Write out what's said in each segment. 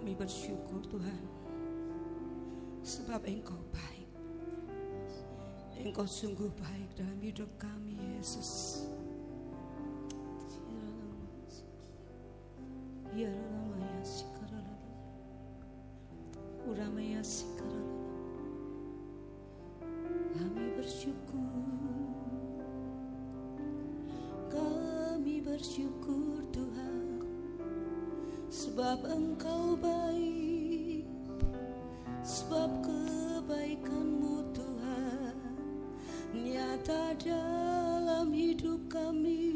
Kami bersyukur Tuhan, sebab Engkau baik. Engkau sungguh baik dalam hidup kami, Yesus. Kami bersyukur Tuhan, sebab Engkau baik, sebab kebaikan-Mu Tuhan nyata dalam hidup kami.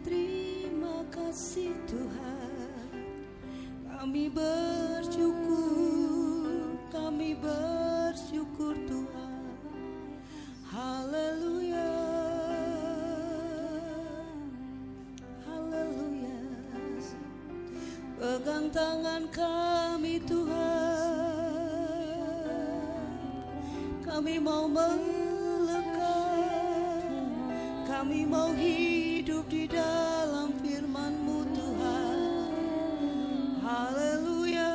Terima kasih Tuhan, kami bersyukur Tuhan. Haleluya, haleluya. Pegang tangan kami Tuhan, kami mau melekat, kami mau hidup di dalam firman-Mu Tuhan. Haleluya.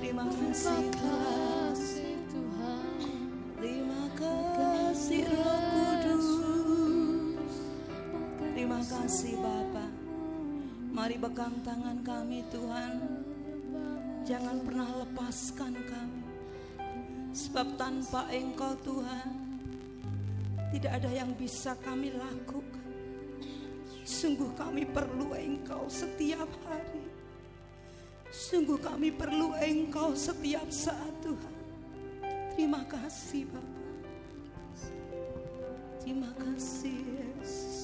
Terima kasih Tuhan, terima kasih Roh Kudus, terima kasih Bapa. Mari pegang tangan kami Tuhan, jangan pernah lepaskan kami, sebab tanpa Engkau Tuhan tidak ada yang bisa kami lakukan. Sungguh kami perlu Engkau setiap hari, sungguh kami perlu Engkau setiap saat Tuhan. Terima kasih Bapa, terima kasih Yesus.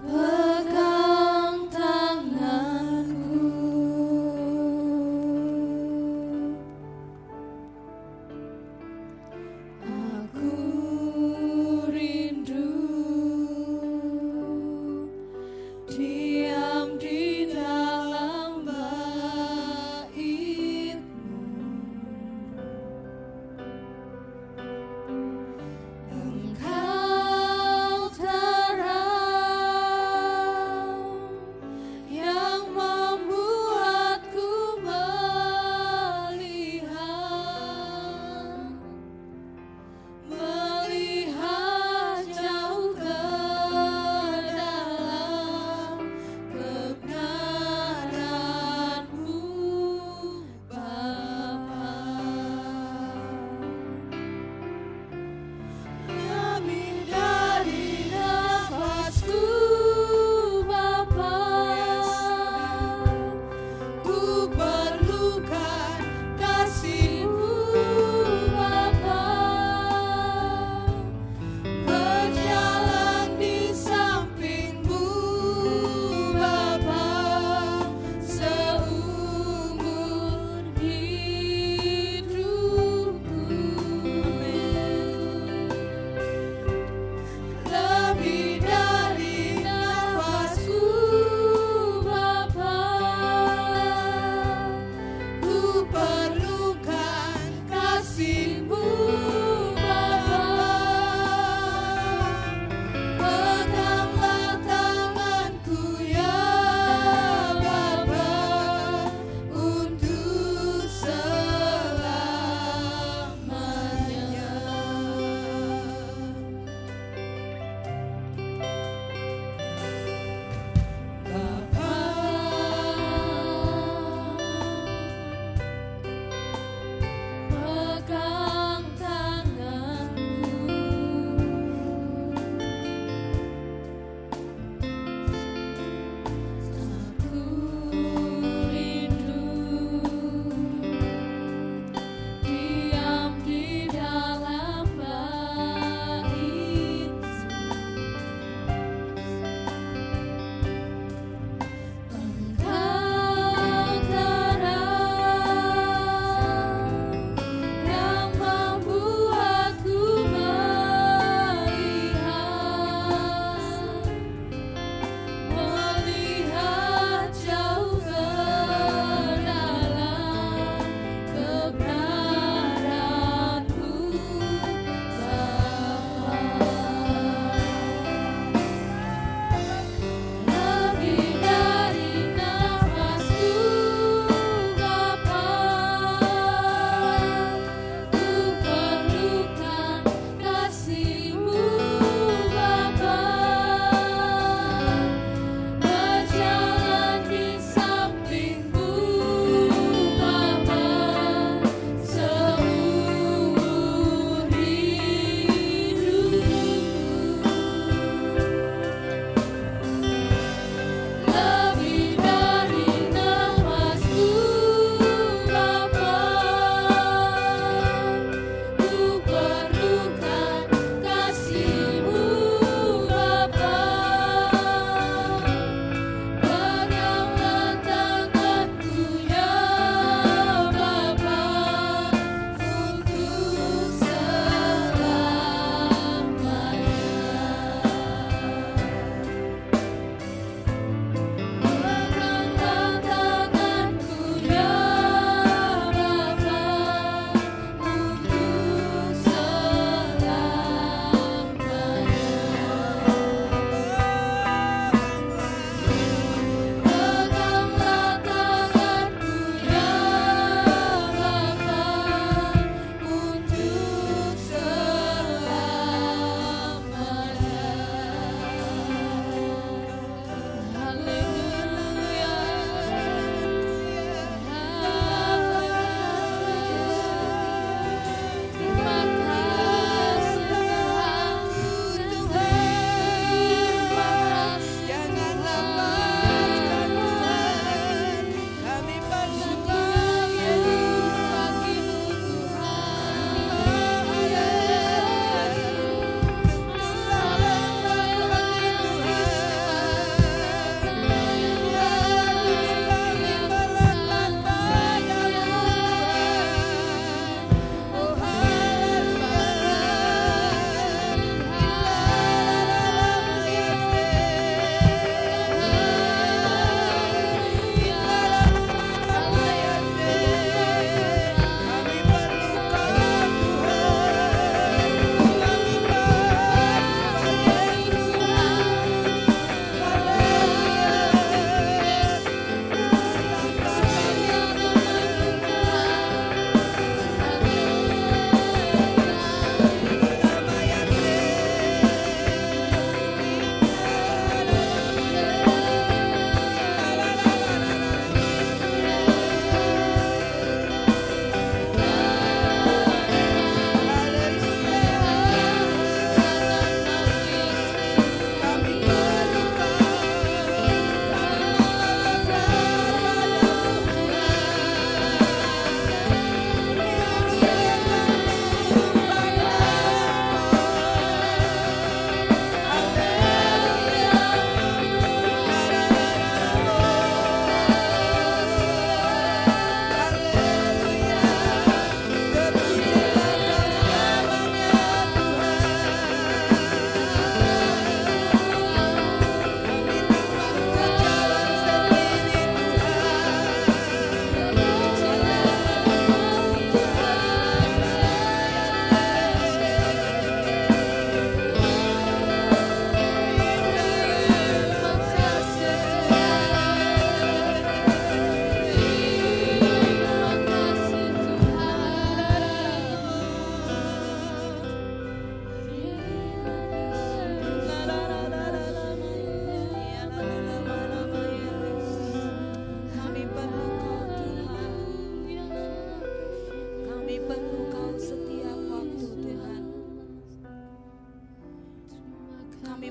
Pegang tanganku,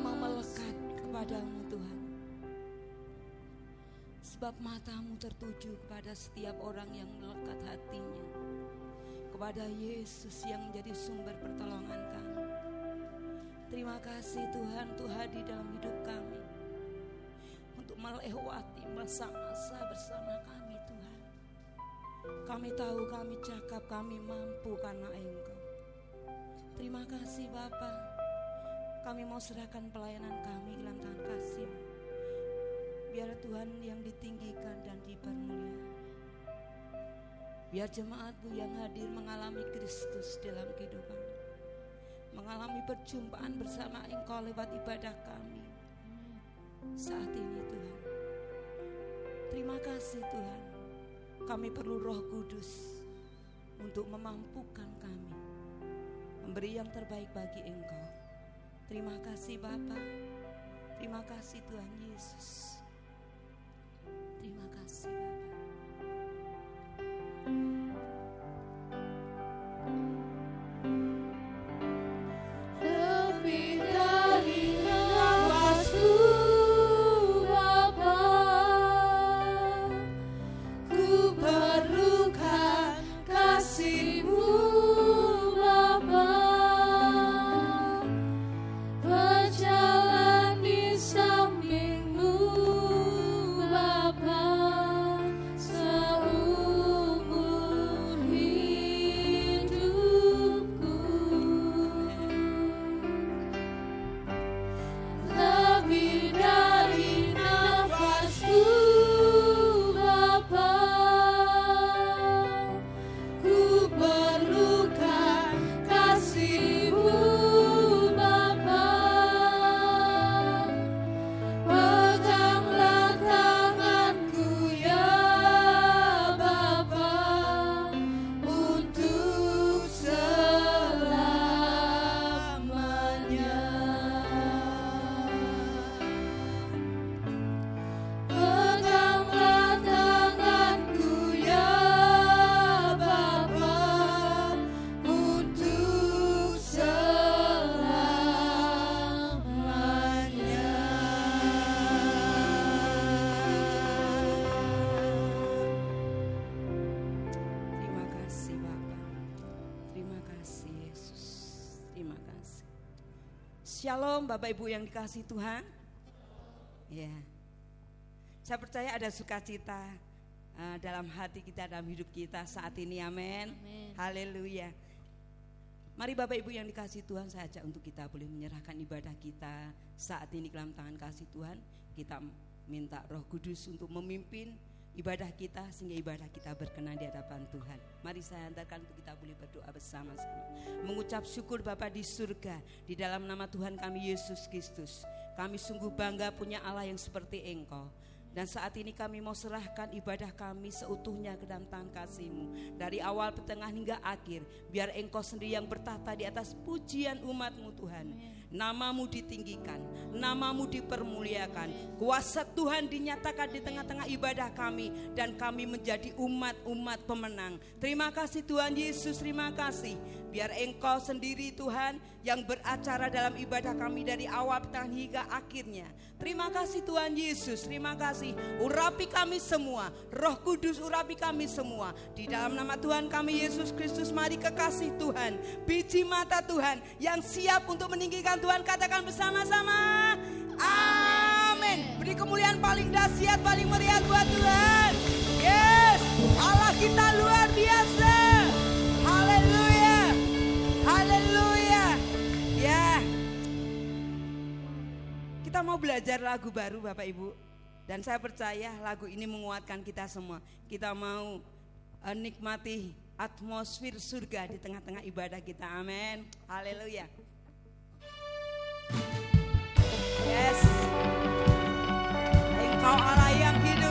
mau melekat kepadamu Tuhan. Sebab matamu tertuju kepada setiap orang yang melekat hatinya, kepada Yesus yang menjadi sumber pertolongan kami. Terima kasih Tuhan, Tuhan hadir dalam hidup kami untuk melewati masa-masa bersama kami Tuhan. Kami tahu kami cakap, kami mampu karena Engkau. Terima kasih Bapa. Kami mau serahkan pelayanan kami dalam tangan kasih-Mu. Biar Tuhan yang ditinggikan dan dipermuliakan. Biar jemaat-Mu yang hadir mengalami Kristus dalam kehidupan, mengalami perjumpaan bersama Engkau lewat ibadah kami saat ini Tuhan. Terima kasih Tuhan. Kami perlu Roh Kudus untuk memampukan kami memberi yang terbaik bagi Engkau. Terima kasih Bapa. Terima kasih Tuhan Yesus. Terima kasih Bapa. Lebih dari nafasku Bapa, ku perlukan kasih-Mu Bapa. Berjalan di samping-Mu Bapa, seumur hidupku. Lebih dari nafasku Bapa, ku perlukan kasih-Mu Bapa. Peganglah tanganku ya Bapa, untuk selamanya. Peganglah tanganku ya Bapa, untuk selamanya. Terima kasih Bapa. Terima kasih Yesus. Terima kasih. Shalom Bapak Ibu yang dikasihi Tuhan. Ya. Saya percaya ada sukacita dalam hati kita, dalam hidup kita saat ini. Amin. Haleluya. Mari Bapak Ibu yang dikasihi Tuhan, saya ajak untuk kita boleh menyerahkan ibadah kita saat ini ke dalam tangan kasih Tuhan. Kita minta Roh Kudus untuk memimpin ibadah kita sehingga ibadah kita berkenan di hadapan Tuhan. Mari saya hantarkan untuk kita boleh berdoa bersama-sama. Mengucap syukur Bapa di surga, di dalam nama Tuhan kami Yesus Kristus. Kami sungguh bangga punya Allah yang seperti Engkau. Dan saat ini kami mau serahkan ibadah kami seutuhnya ke dalam tangan kasih-Mu. Dari awal, pertengahan hingga akhir. Biar Engkau sendiri yang bertahta di atas pujian umat-Mu Tuhan. Nama-Mu ditinggikan, Nama-Mu dipermuliakan. Kuasa Tuhan dinyatakan di tengah-tengah ibadah kami. Dan kami menjadi umat-umat pemenang. Terima kasih Tuhan Yesus, terima kasih. Biar Engkau sendiri Tuhan yang beracara dalam ibadah kami dari awal, pertengahan hingga akhirnya. Terima kasih Tuhan Yesus, terima kasih. Urapi kami semua, Roh Kudus urapi kami semua. Di dalam nama Tuhan kami Yesus Kristus, mari kekasih Tuhan, biji mata Tuhan yang siap untuk meninggikan Tuhan, katakan bersama-sama. Amin. Beri kemuliaan paling dahsyat, paling meriah buat Tuhan. Yes, Allah kita luar biasa. Haleluya. Haleluya. Ya. Kita mau belajar lagu baru Bapak Ibu. Dan saya percaya lagu ini menguatkan kita semua. Kita mau nikmati atmosfer surga di tengah-tengah ibadah kita. Amin. Haleluya. Yes. Engkau Allah yang hidup.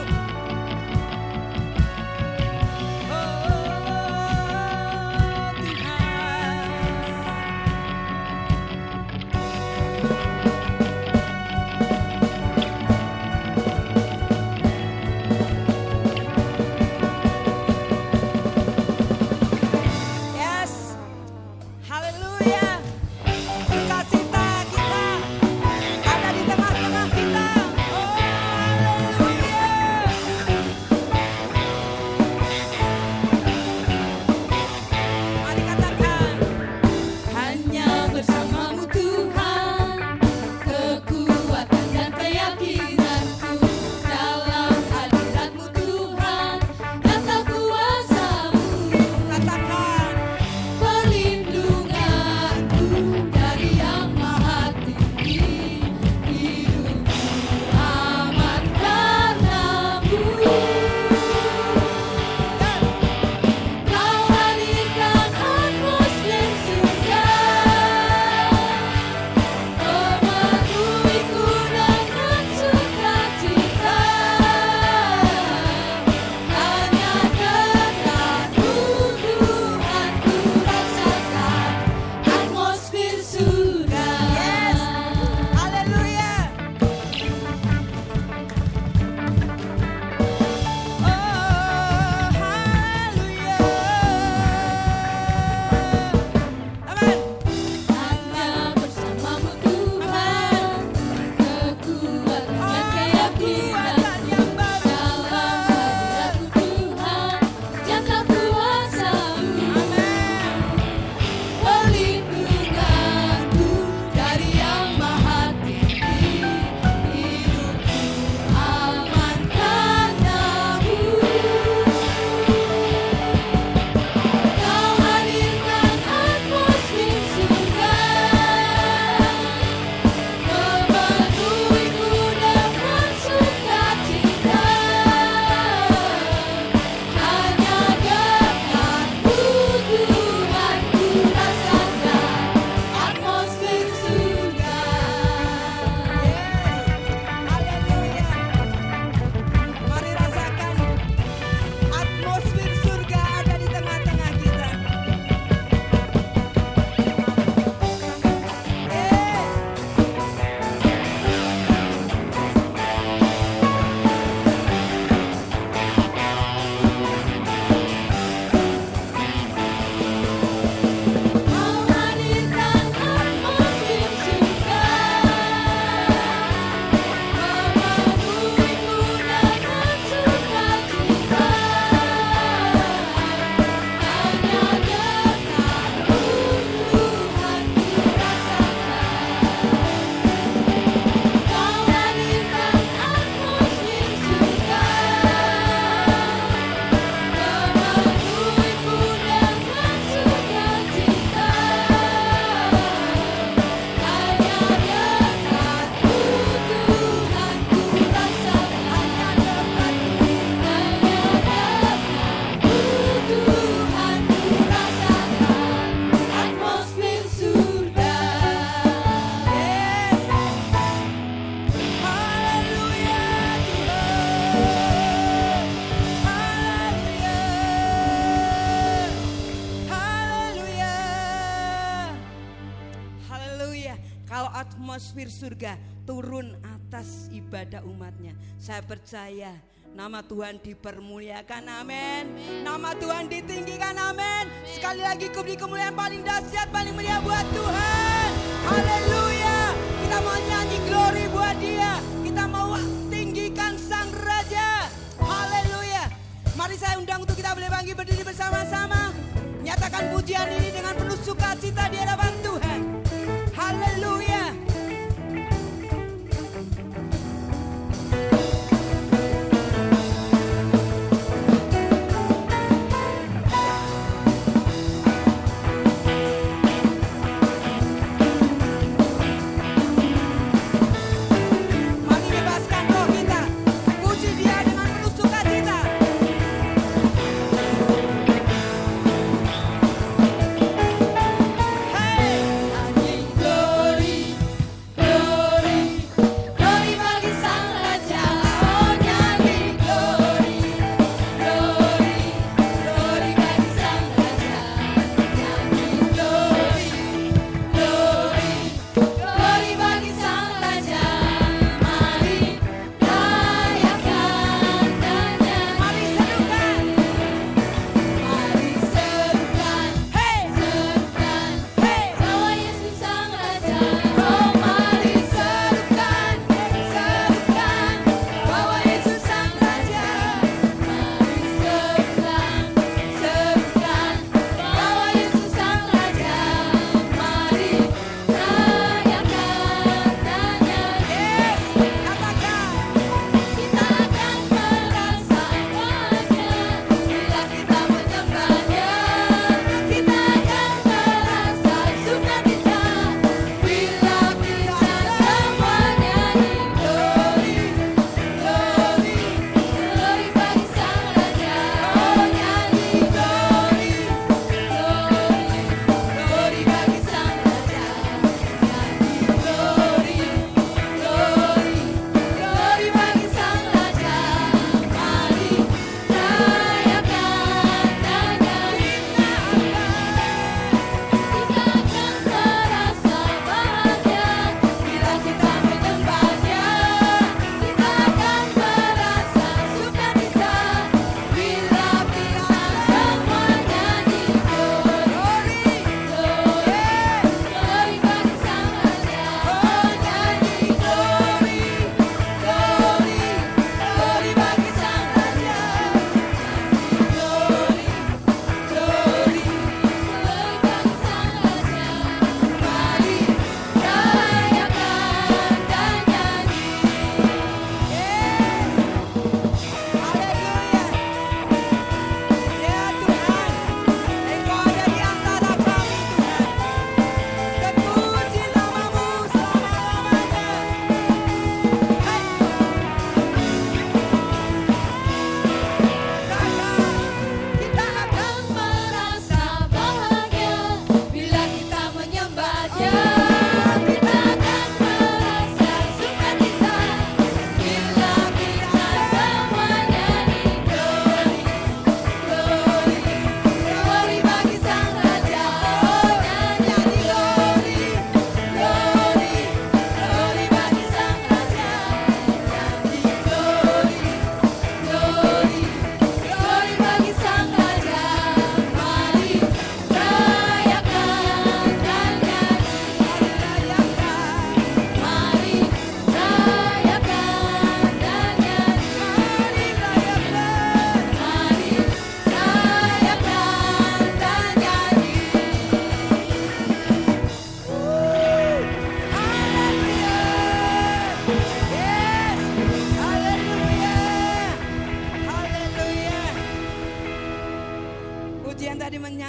Kalau atmosfer surga turun atas ibadah umatnya, saya percaya nama Tuhan dipermuliakan, amin. Nama Tuhan ditinggikan, amin. Sekali lagi kuberi kemuliaan paling dahsyat, paling mulia buat Tuhan. Haleluya. Kita mau nyanyi glory buat Dia. Kita mau tinggikan Sang Raja. Haleluya. Mari saya undang untuk kita boleh bangkit berdiri bersama-sama. Nyatakan pujian ini dengan penuh sukacita di hadapan Tuhan. Haleluya.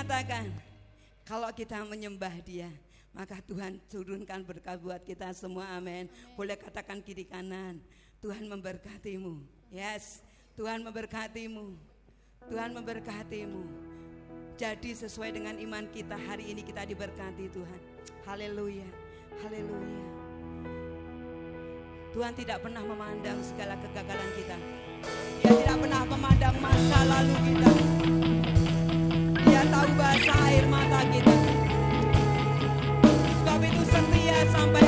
menyatakan kalau kita menyembah Dia, maka Tuhan turunkan berkat buat kita semua, amin. Boleh katakan kiri kanan, Tuhan memberkatimu. Yes, Tuhan memberkatimu. Tuhan memberkatimu. Jadi sesuai dengan iman kita hari ini kita diberkati Tuhan. Haleluya, haleluya. Tuhan tidak pernah memandang segala kegagalan kita. Dia tidak pernah memandang masa lalu kita. Dia tahu bahasa air mata kita. Sebab itu setia sampai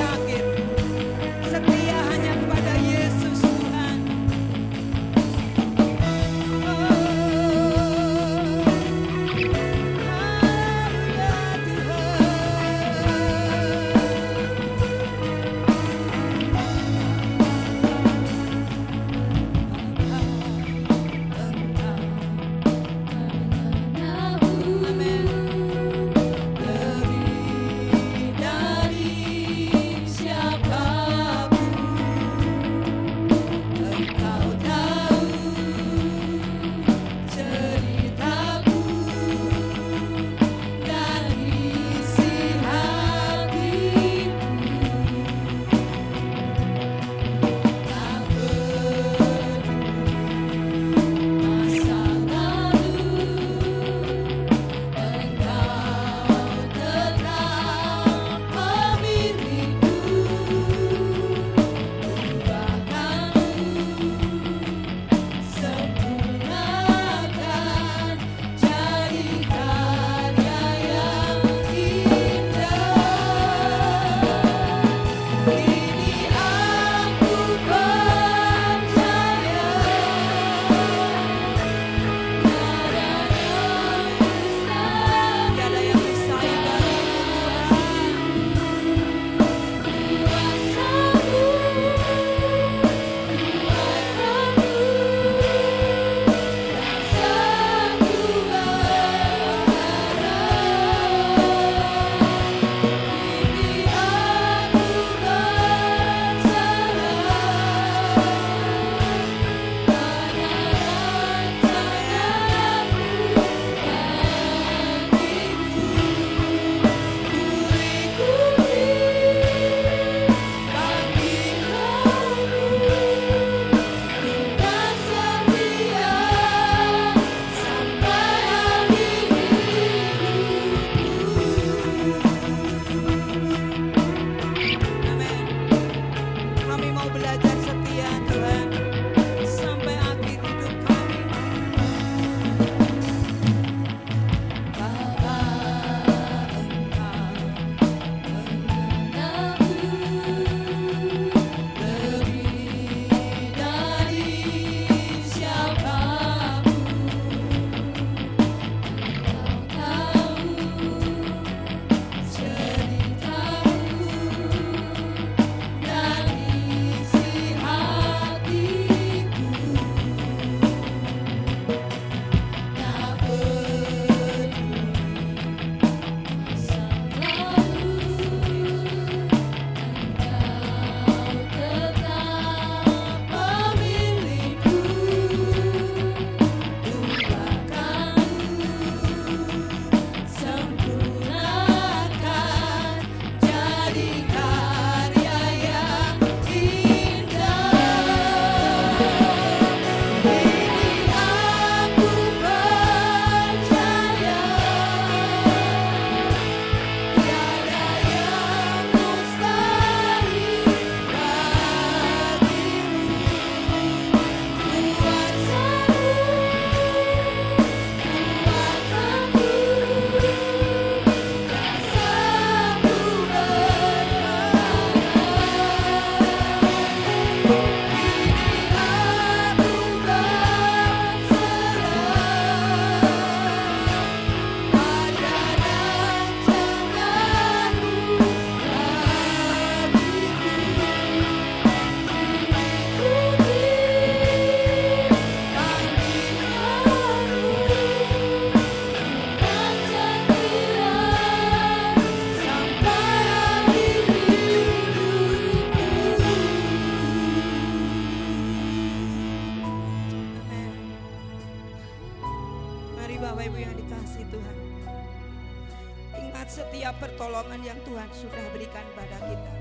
mengingat setiap pertolongan yang Tuhan sudah berikan pada kita.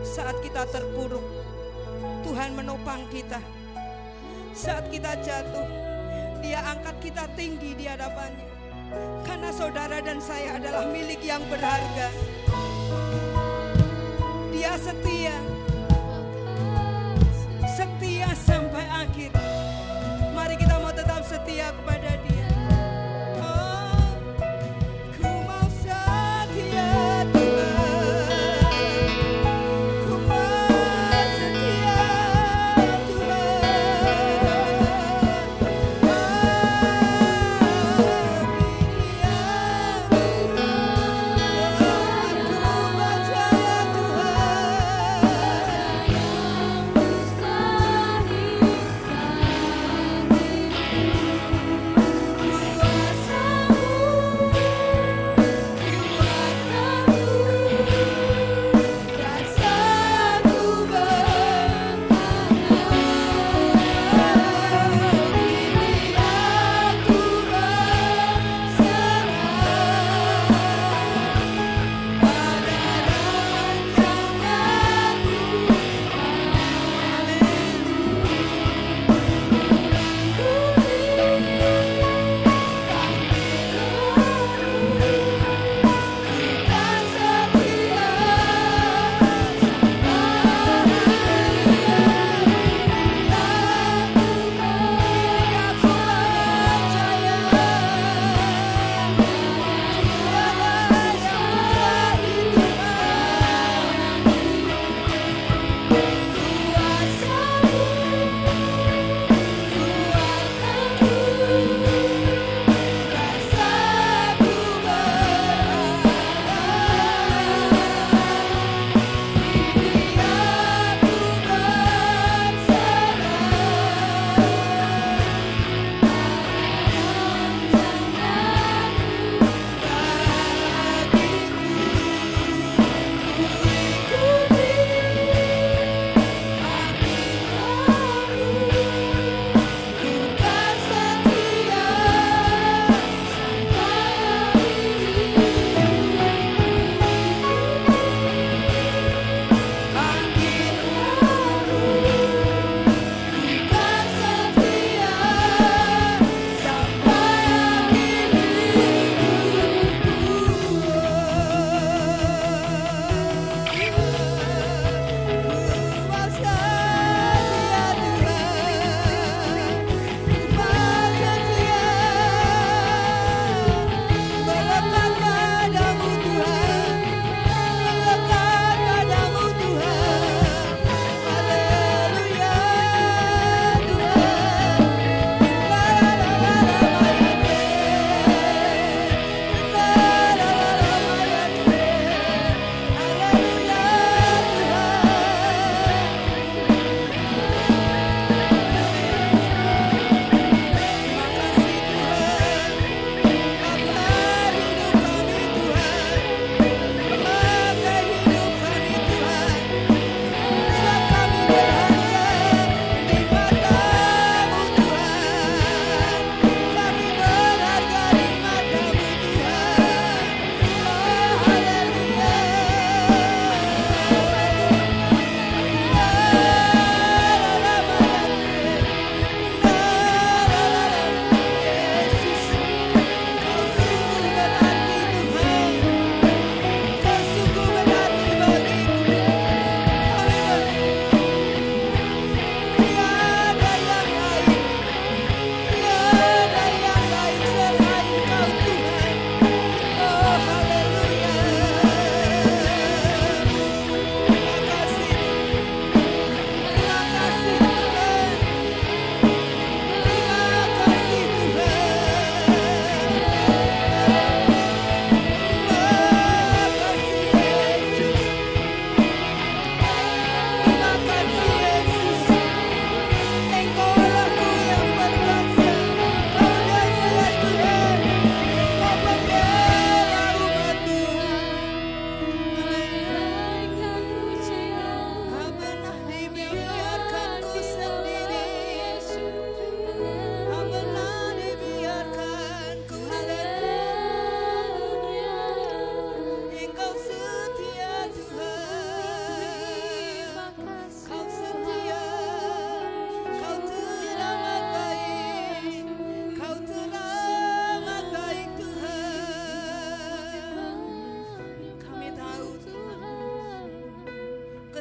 Saat kita terpuruk, Tuhan menopang kita. Saat kita jatuh, Dia angkat kita tinggi di hadapannya. Karena saudara dan saya adalah milik yang berharga. Dia setia, setia sampai akhir. Mari kita mau tetap setia kepada Dia. Oh, ku mau setia Tuhan, ku mau setia Tuhan.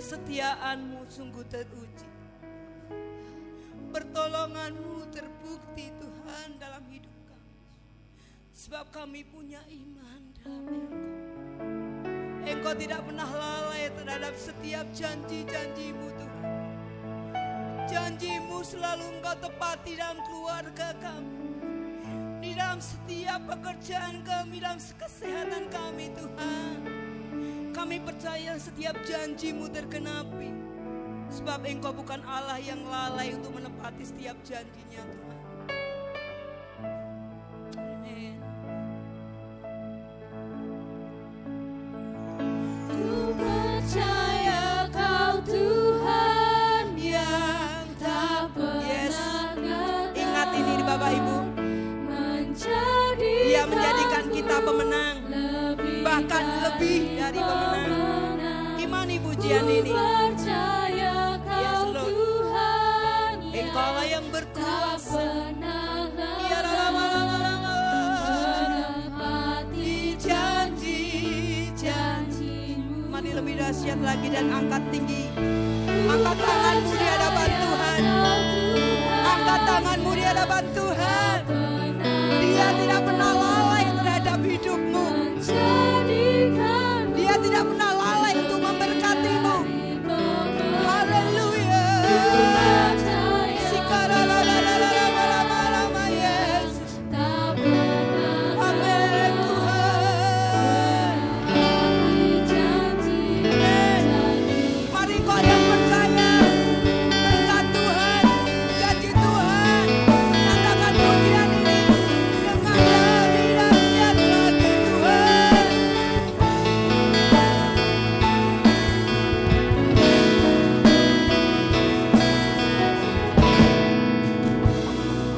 Kesetiaan-Mu sungguh teruji. Pertolongan-Mu terbukti Tuhan dalam hidup kami. Sebab kami punya iman dalam Engkau. Engkau tidak pernah lalai terhadap setiap janji-janji-Mu Tuhan. Janji-Mu selalu Engkau tepati dalam keluarga kami. Di dalam setiap pekerjaan kami, dalam kesehatan kami Tuhan. Kami percaya setiap janji-Mu tergenapi. Sebab Engkau bukan Allah yang lalai untuk menepati setiap janjinya Tuhan. Amin. Ku percaya Kau Tuhan yang tak pernah gagal. Ingat ini Bapak Ibu. Dia menjadikan kita pemenang. Bahkan lebih dari pemenang. Imani pujian ini. Engkaulah yang berkuasa. Menepati janji-janji-Mu. Mari lebih dahsyat lagi dan angkat tinggi. Angkat tanganmu di hadapan Tuhan. Angkat tanganmu di hadapan Tuhan. Dia tidak pernah lalai terhadap hidupmu. Dia tidak pernah lalai untuk memberkatimu. Haleluya. Yesus. Amin Tuhan. Mari kau yang percaya berkat Tuhan, janji Tuhan, katakan pujian ini dengan lebih dahsyat lagi Tuhan.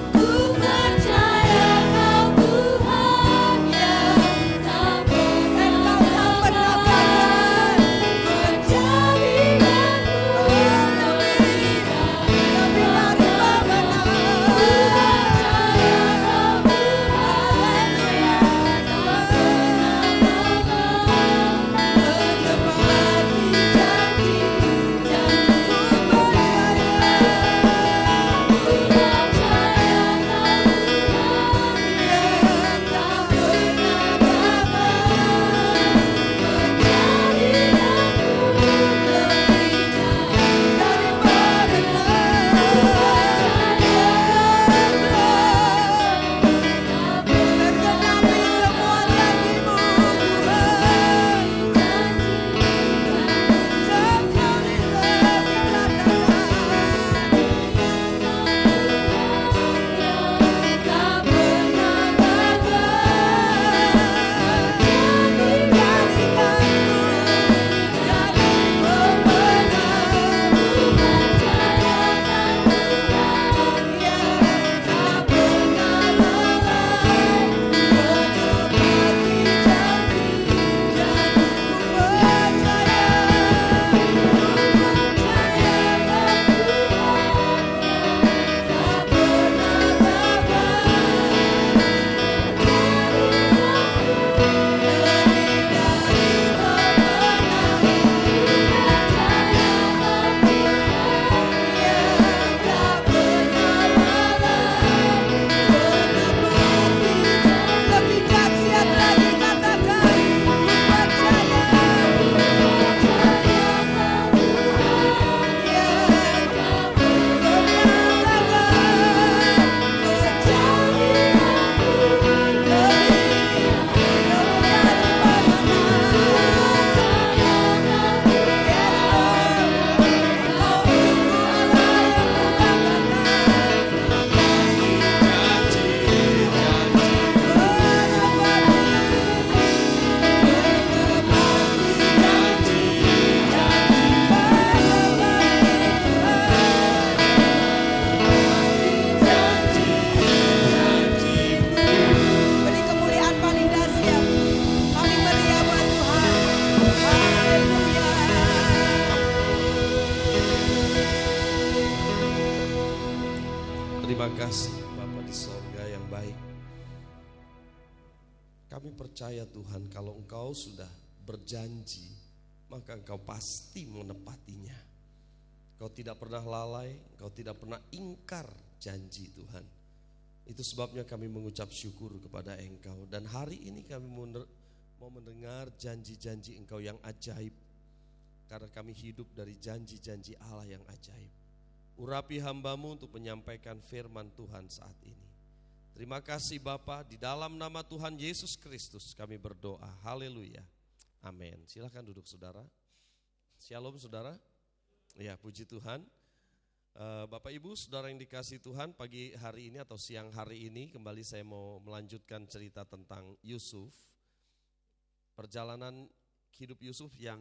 Ku percaya Kau Tuhan yang tak Engkau tak pernah gagal. menjadikanku Lebih dari tergenapi semua janji-Mu Tuhan. Sekali lagi katakan, lebih dahsyat lagi katakan, beri kemuliaan paling dahsyat. Kami meriah buat Tuhan. Haleluya. Terima kasih Bapa di sorga yang baik. Kami percaya Tuhan kalau Engkau sudah berjanji maka engkau pasti menepatinya. Engkau tidak pernah lalai, engkau tidak pernah ingkar janji Tuhan. Itu sebabnya kami mengucap syukur kepada Engkau. Dan hari ini kami mau mendengar janji-janji Engkau yang ajaib. Karena kami hidup dari janji-janji Allah yang ajaib. Urapi hamba-Mu untuk menyampaikan firman Tuhan saat ini. Terima kasih Bapa, di dalam nama Tuhan Yesus Kristus kami berdoa. Haleluya. Amin. Silakan duduk saudara. Shalom saudara. Ya, puji Tuhan. Bapak Ibu saudara yang dikasihi Tuhan, pagi hari ini atau siang hari ini kembali saya mau melanjutkan cerita tentang Yusuf. Perjalanan hidup Yusuf yang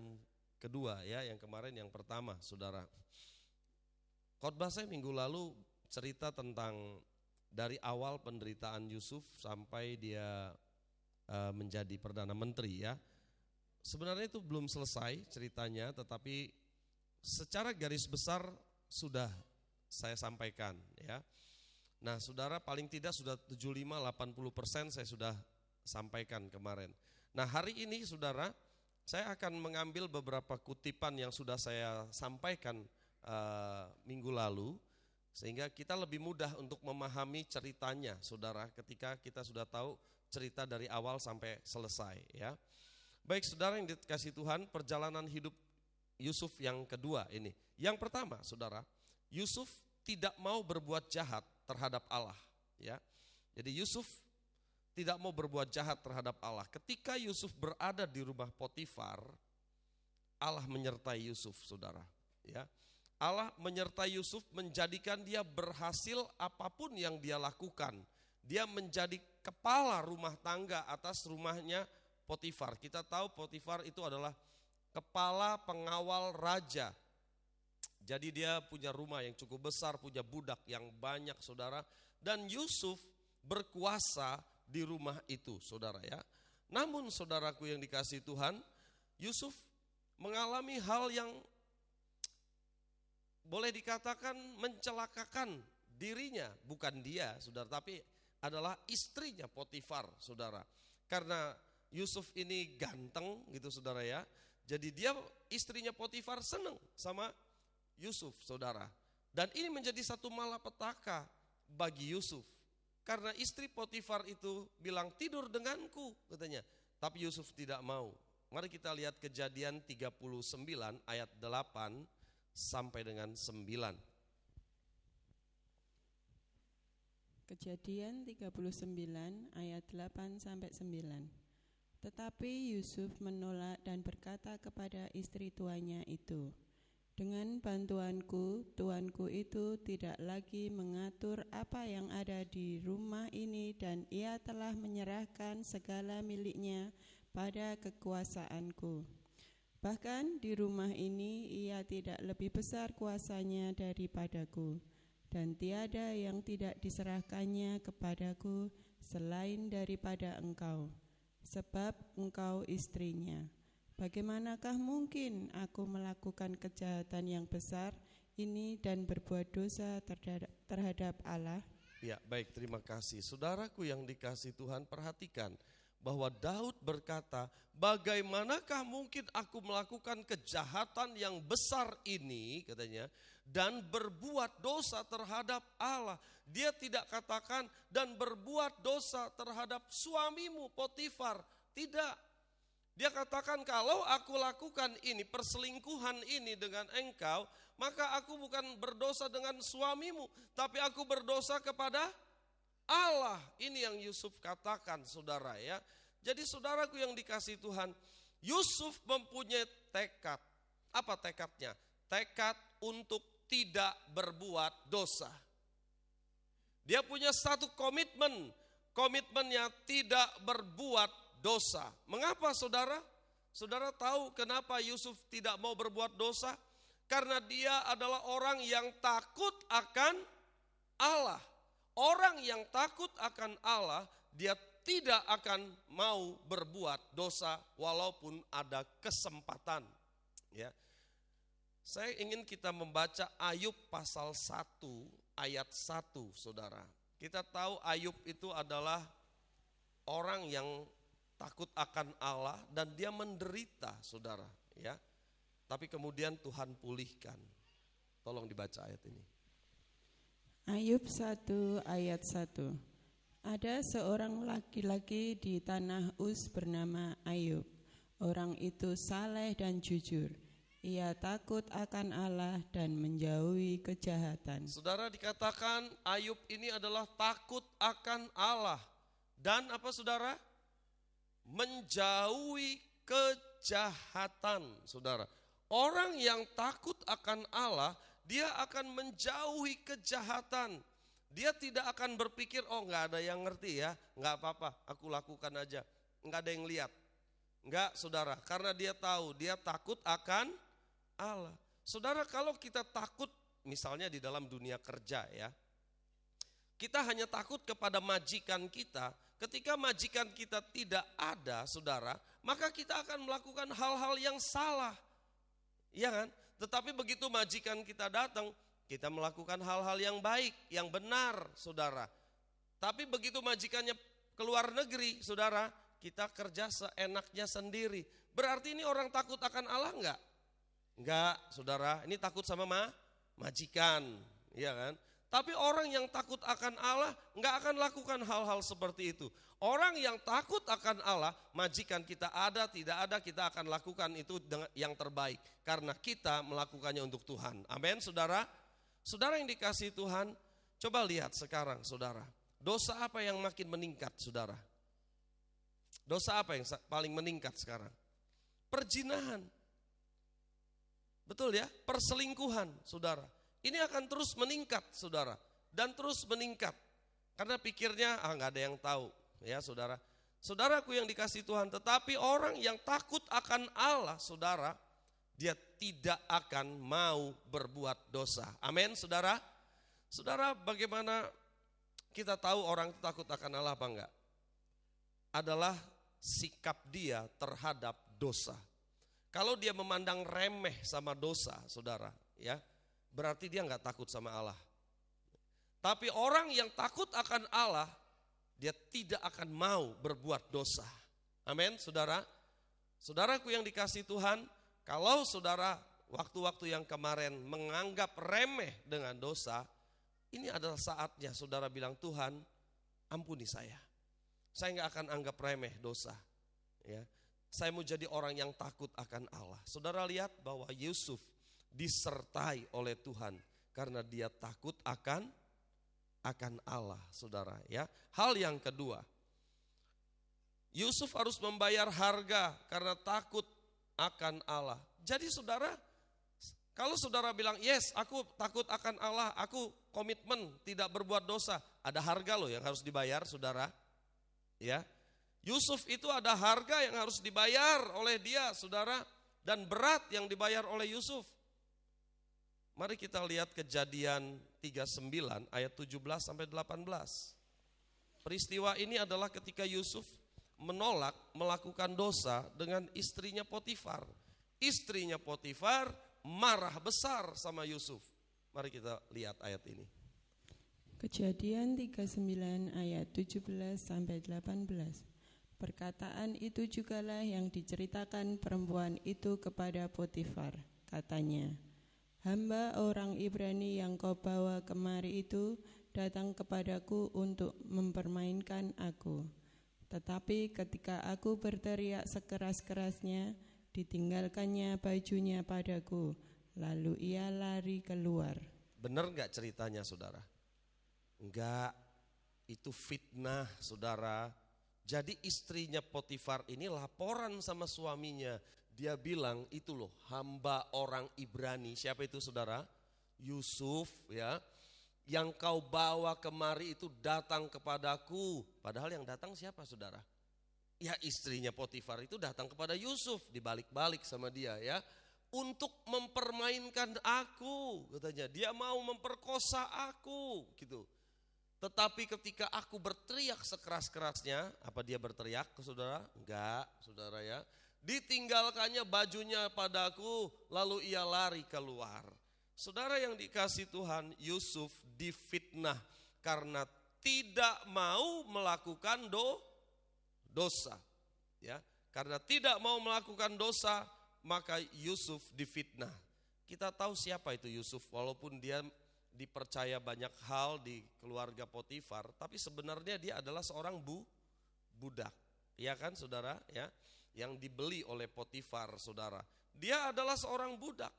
kedua ya, yang kemarin yang pertama saudara. Khotbah saya minggu lalu cerita tentang dari awal penderitaan Yusuf sampai dia menjadi Perdana Menteri ya. Sebenarnya itu belum selesai ceritanya, tetapi secara garis besar sudah saya sampaikan ya. Nah saudara, paling tidak sudah 75-80% saya sudah sampaikan kemarin. Nah hari ini saudara, saya akan mengambil beberapa kutipan yang sudah saya sampaikan minggu lalu, sehingga kita lebih mudah untuk memahami ceritanya saudara, ketika kita sudah tahu cerita dari awal sampai selesai ya. Baik saudara yang dikasihi Tuhan, perjalanan hidup Yusuf yang kedua ini. Yang pertama saudara, Yusuf tidak mau berbuat jahat terhadap Allah ya. Jadi Yusuf tidak mau berbuat jahat terhadap Allah. Ketika Yusuf berada di rumah Potifar, Allah menyertai Yusuf saudara ya. Allah menyertai Yusuf, menjadikan dia berhasil apapun yang dia lakukan. Dia menjadi kepala rumah tangga atas rumahnya Potifar. Kita tahu Potifar itu adalah kepala pengawal raja. Jadi dia punya rumah yang cukup besar, punya budak yang banyak saudara. Dan Yusuf berkuasa di rumah itu saudara ya. Namun saudaraku yang dikasihi Tuhan, Yusuf mengalami hal yang boleh dikatakan mencelakakan dirinya. Bukan dia saudara, tapi adalah istrinya Potifar saudara. Karena Yusuf ini ganteng gitu saudara ya. Jadi dia istrinya Potifar senang sama Yusuf saudara. Dan ini menjadi satu malapetaka bagi Yusuf. Karena istri Potifar itu bilang tidur denganku katanya. Tapi Yusuf tidak mau. Mari kita lihat Kejadian 39 ayat 8 sampai dengan 9. Kejadian 39 ayat 8 sampai 9. Tetapi Yusuf menolak dan berkata kepada istri tuannya itu, dengan bantuanku, tuanku itu tidak lagi mengatur apa yang ada di rumah ini dan ia telah menyerahkan segala miliknya pada kekuasaanku. Bahkan di rumah ini ia tidak lebih besar kuasanya daripadaku, dan tiada yang tidak diserahkannya kepadaku selain daripada engkau, sebab engkau istrinya. Bagaimanakah mungkin aku melakukan kejahatan yang besar ini dan berbuat dosa terhadap Allah? Ya, baik, terima kasih. Saudaraku yang dikasihi Tuhan, perhatikan bahwa Daud berkata, bagaimanakah mungkin aku melakukan kejahatan yang besar ini, katanya, dan berbuat dosa terhadap Allah. Dia tidak katakan dan berbuat dosa terhadap suamimu Potifar, tidak. Dia katakan kalau aku lakukan ini, perselingkuhan ini dengan engkau, maka aku bukan berdosa dengan suamimu, tapi aku berdosa kepada Allah. Ini yang Yusuf katakan saudara ya. Jadi saudaraku yang dikasihi Tuhan, Yusuf mempunyai tekad. Apa tekadnya? Tekad untuk tidak berbuat dosa. Dia punya satu komitmen. Komitmennya tidak berbuat dosa. Mengapa saudara? Saudara tahu kenapa Yusuf tidak mau berbuat dosa? Karena dia adalah orang yang takut akan Allah. Orang yang takut akan Allah, dia tidak akan mau berbuat dosa walaupun ada kesempatan. Ya. Saya ingin kita membaca Ayub pasal 1 ayat 1 saudara. Kita tahu Ayub itu adalah orang yang takut akan Allah dan dia menderita saudara. Ya. tapi kemudian Tuhan pulihkan. Tolong dibaca ayat ini. Ayub 1 ayat 1. Ada seorang laki-laki di tanah Uz bernama Ayub. Orang itu saleh dan jujur. Ia takut akan Allah dan menjauhi kejahatan. Saudara, dikatakan Ayub ini adalah takut akan Allah. Dan apa saudara? Menjauhi kejahatan, saudara. Orang yang takut akan Allah, dia akan menjauhi kejahatan. Dia tidak akan berpikir, oh gak ada yang ngerti ya, gak apa-apa, aku lakukan aja. Gak ada yang lihat. Enggak saudara, karena dia tahu, dia takut akan Allah. Saudara, kalau kita takut misalnya di dalam dunia kerja ya, kita hanya takut kepada majikan kita. Ketika majikan kita tidak ada saudara, maka kita akan melakukan hal-hal yang salah. Iya kan? Tetapi begitu majikan kita datang, kita melakukan hal-hal yang baik, yang benar saudara. Tapi begitu majikannya keluar negeri saudara, kita kerja seenaknya sendiri. Berarti ini orang takut akan Allah enggak? Enggak saudara, ini takut sama majikan, iya kan? Tapi orang yang takut akan Allah enggak akan lakukan hal-hal seperti itu. Orang yang takut akan Allah, majikan kita ada, tidak ada, kita akan lakukan itu dengan yang terbaik. Karena kita melakukannya untuk Tuhan. Amin saudara. Saudara yang dikasihi Tuhan, coba lihat sekarang saudara. Dosa apa yang makin meningkat saudara? Dosa apa yang paling meningkat sekarang? Perzinahan. Betul ya? Perselingkuhan saudara. Ini akan terus meningkat saudara. Dan terus meningkat. Karena pikirnya gak ada yang tahu. Ya saudara. Saudaraku yang dikasihi Tuhan, tetapi orang yang takut akan Allah saudara, dia tidak akan mau berbuat dosa. Amin saudara. Saudara, bagaimana kita tahu orang takut akan Allah apa enggak? Adalah sikap dia terhadap dosa. Kalau dia memandang remeh sama dosa saudara, ya berarti dia enggak takut sama Allah. Tapi orang yang takut akan Allah, dia tidak akan mau berbuat dosa. Amin saudara. Saudaraku yang dikasihi Tuhan, kalau saudara waktu-waktu yang kemarin menganggap remeh dengan dosa, ini adalah saatnya saudara bilang, Tuhan ampuni saya. Saya gak akan anggap remeh dosa. Ya, saya mau jadi orang yang takut akan Allah. Saudara lihat bahwa Yusuf disertai oleh Tuhan karena dia takut akan Allah saudara ya. Hal yang kedua, Yusuf harus membayar harga karena takut akan Allah. Jadi saudara, kalau saudara bilang yes aku takut akan Allah, aku komitmen tidak berbuat dosa, ada harga loh yang harus dibayar saudara. Ya, Yusuf itu ada harga yang harus dibayar oleh dia saudara, dan berat yang dibayar oleh Yusuf. Mari kita lihat Kejadian 39 ayat 17 sampai 18. Peristiwa ini adalah ketika Yusuf menolak melakukan dosa dengan istrinya Potifar. Istrinya Potifar marah besar sama Yusuf. Mari kita lihat ayat ini. Kejadian 39 ayat 17 sampai 18. Perkataan itu jugalah yang diceritakan perempuan itu kepada Potifar. Katanya, hamba orang Ibrani yang kau bawa kemari itu datang kepadaku untuk mempermainkan aku. Tetapi ketika aku berteriak sekeras-kerasnya, ditinggalkannya bajunya padaku, lalu ia lari keluar. Benar gak ceritanya saudara? Enggak, itu fitnah saudara. Jadi istrinya Potifar ini laporan sama suaminya. Dia bilang itu loh hamba orang Ibrani. Siapa itu saudara? Yusuf ya. Yang kau bawa kemari itu datang kepadaku. Padahal yang datang siapa saudara? Ya istrinya Potifar itu datang kepada Yusuf. Dibalik-balik sama dia ya. Untuk mempermainkan aku katanya. Dia mau memperkosa aku gitu. Tetapi ketika aku berteriak sekeras-kerasnya. Apa dia berteriak ke saudara? Enggak saudara ya. Ditinggalkannya bajunya padaku, lalu ia lari keluar. Saudara yang dikasihi Tuhan, Yusuf difitnah karena tidak mau melakukan dosa. Ya, karena tidak mau melakukan dosa, maka Yusuf difitnah. Kita tahu siapa itu Yusuf, walaupun dia dipercaya banyak hal di keluarga Potifar, tapi sebenarnya dia adalah seorang budak. Ya kan saudara, ya, yang dibeli oleh Potifar, saudara. Dia adalah seorang budak.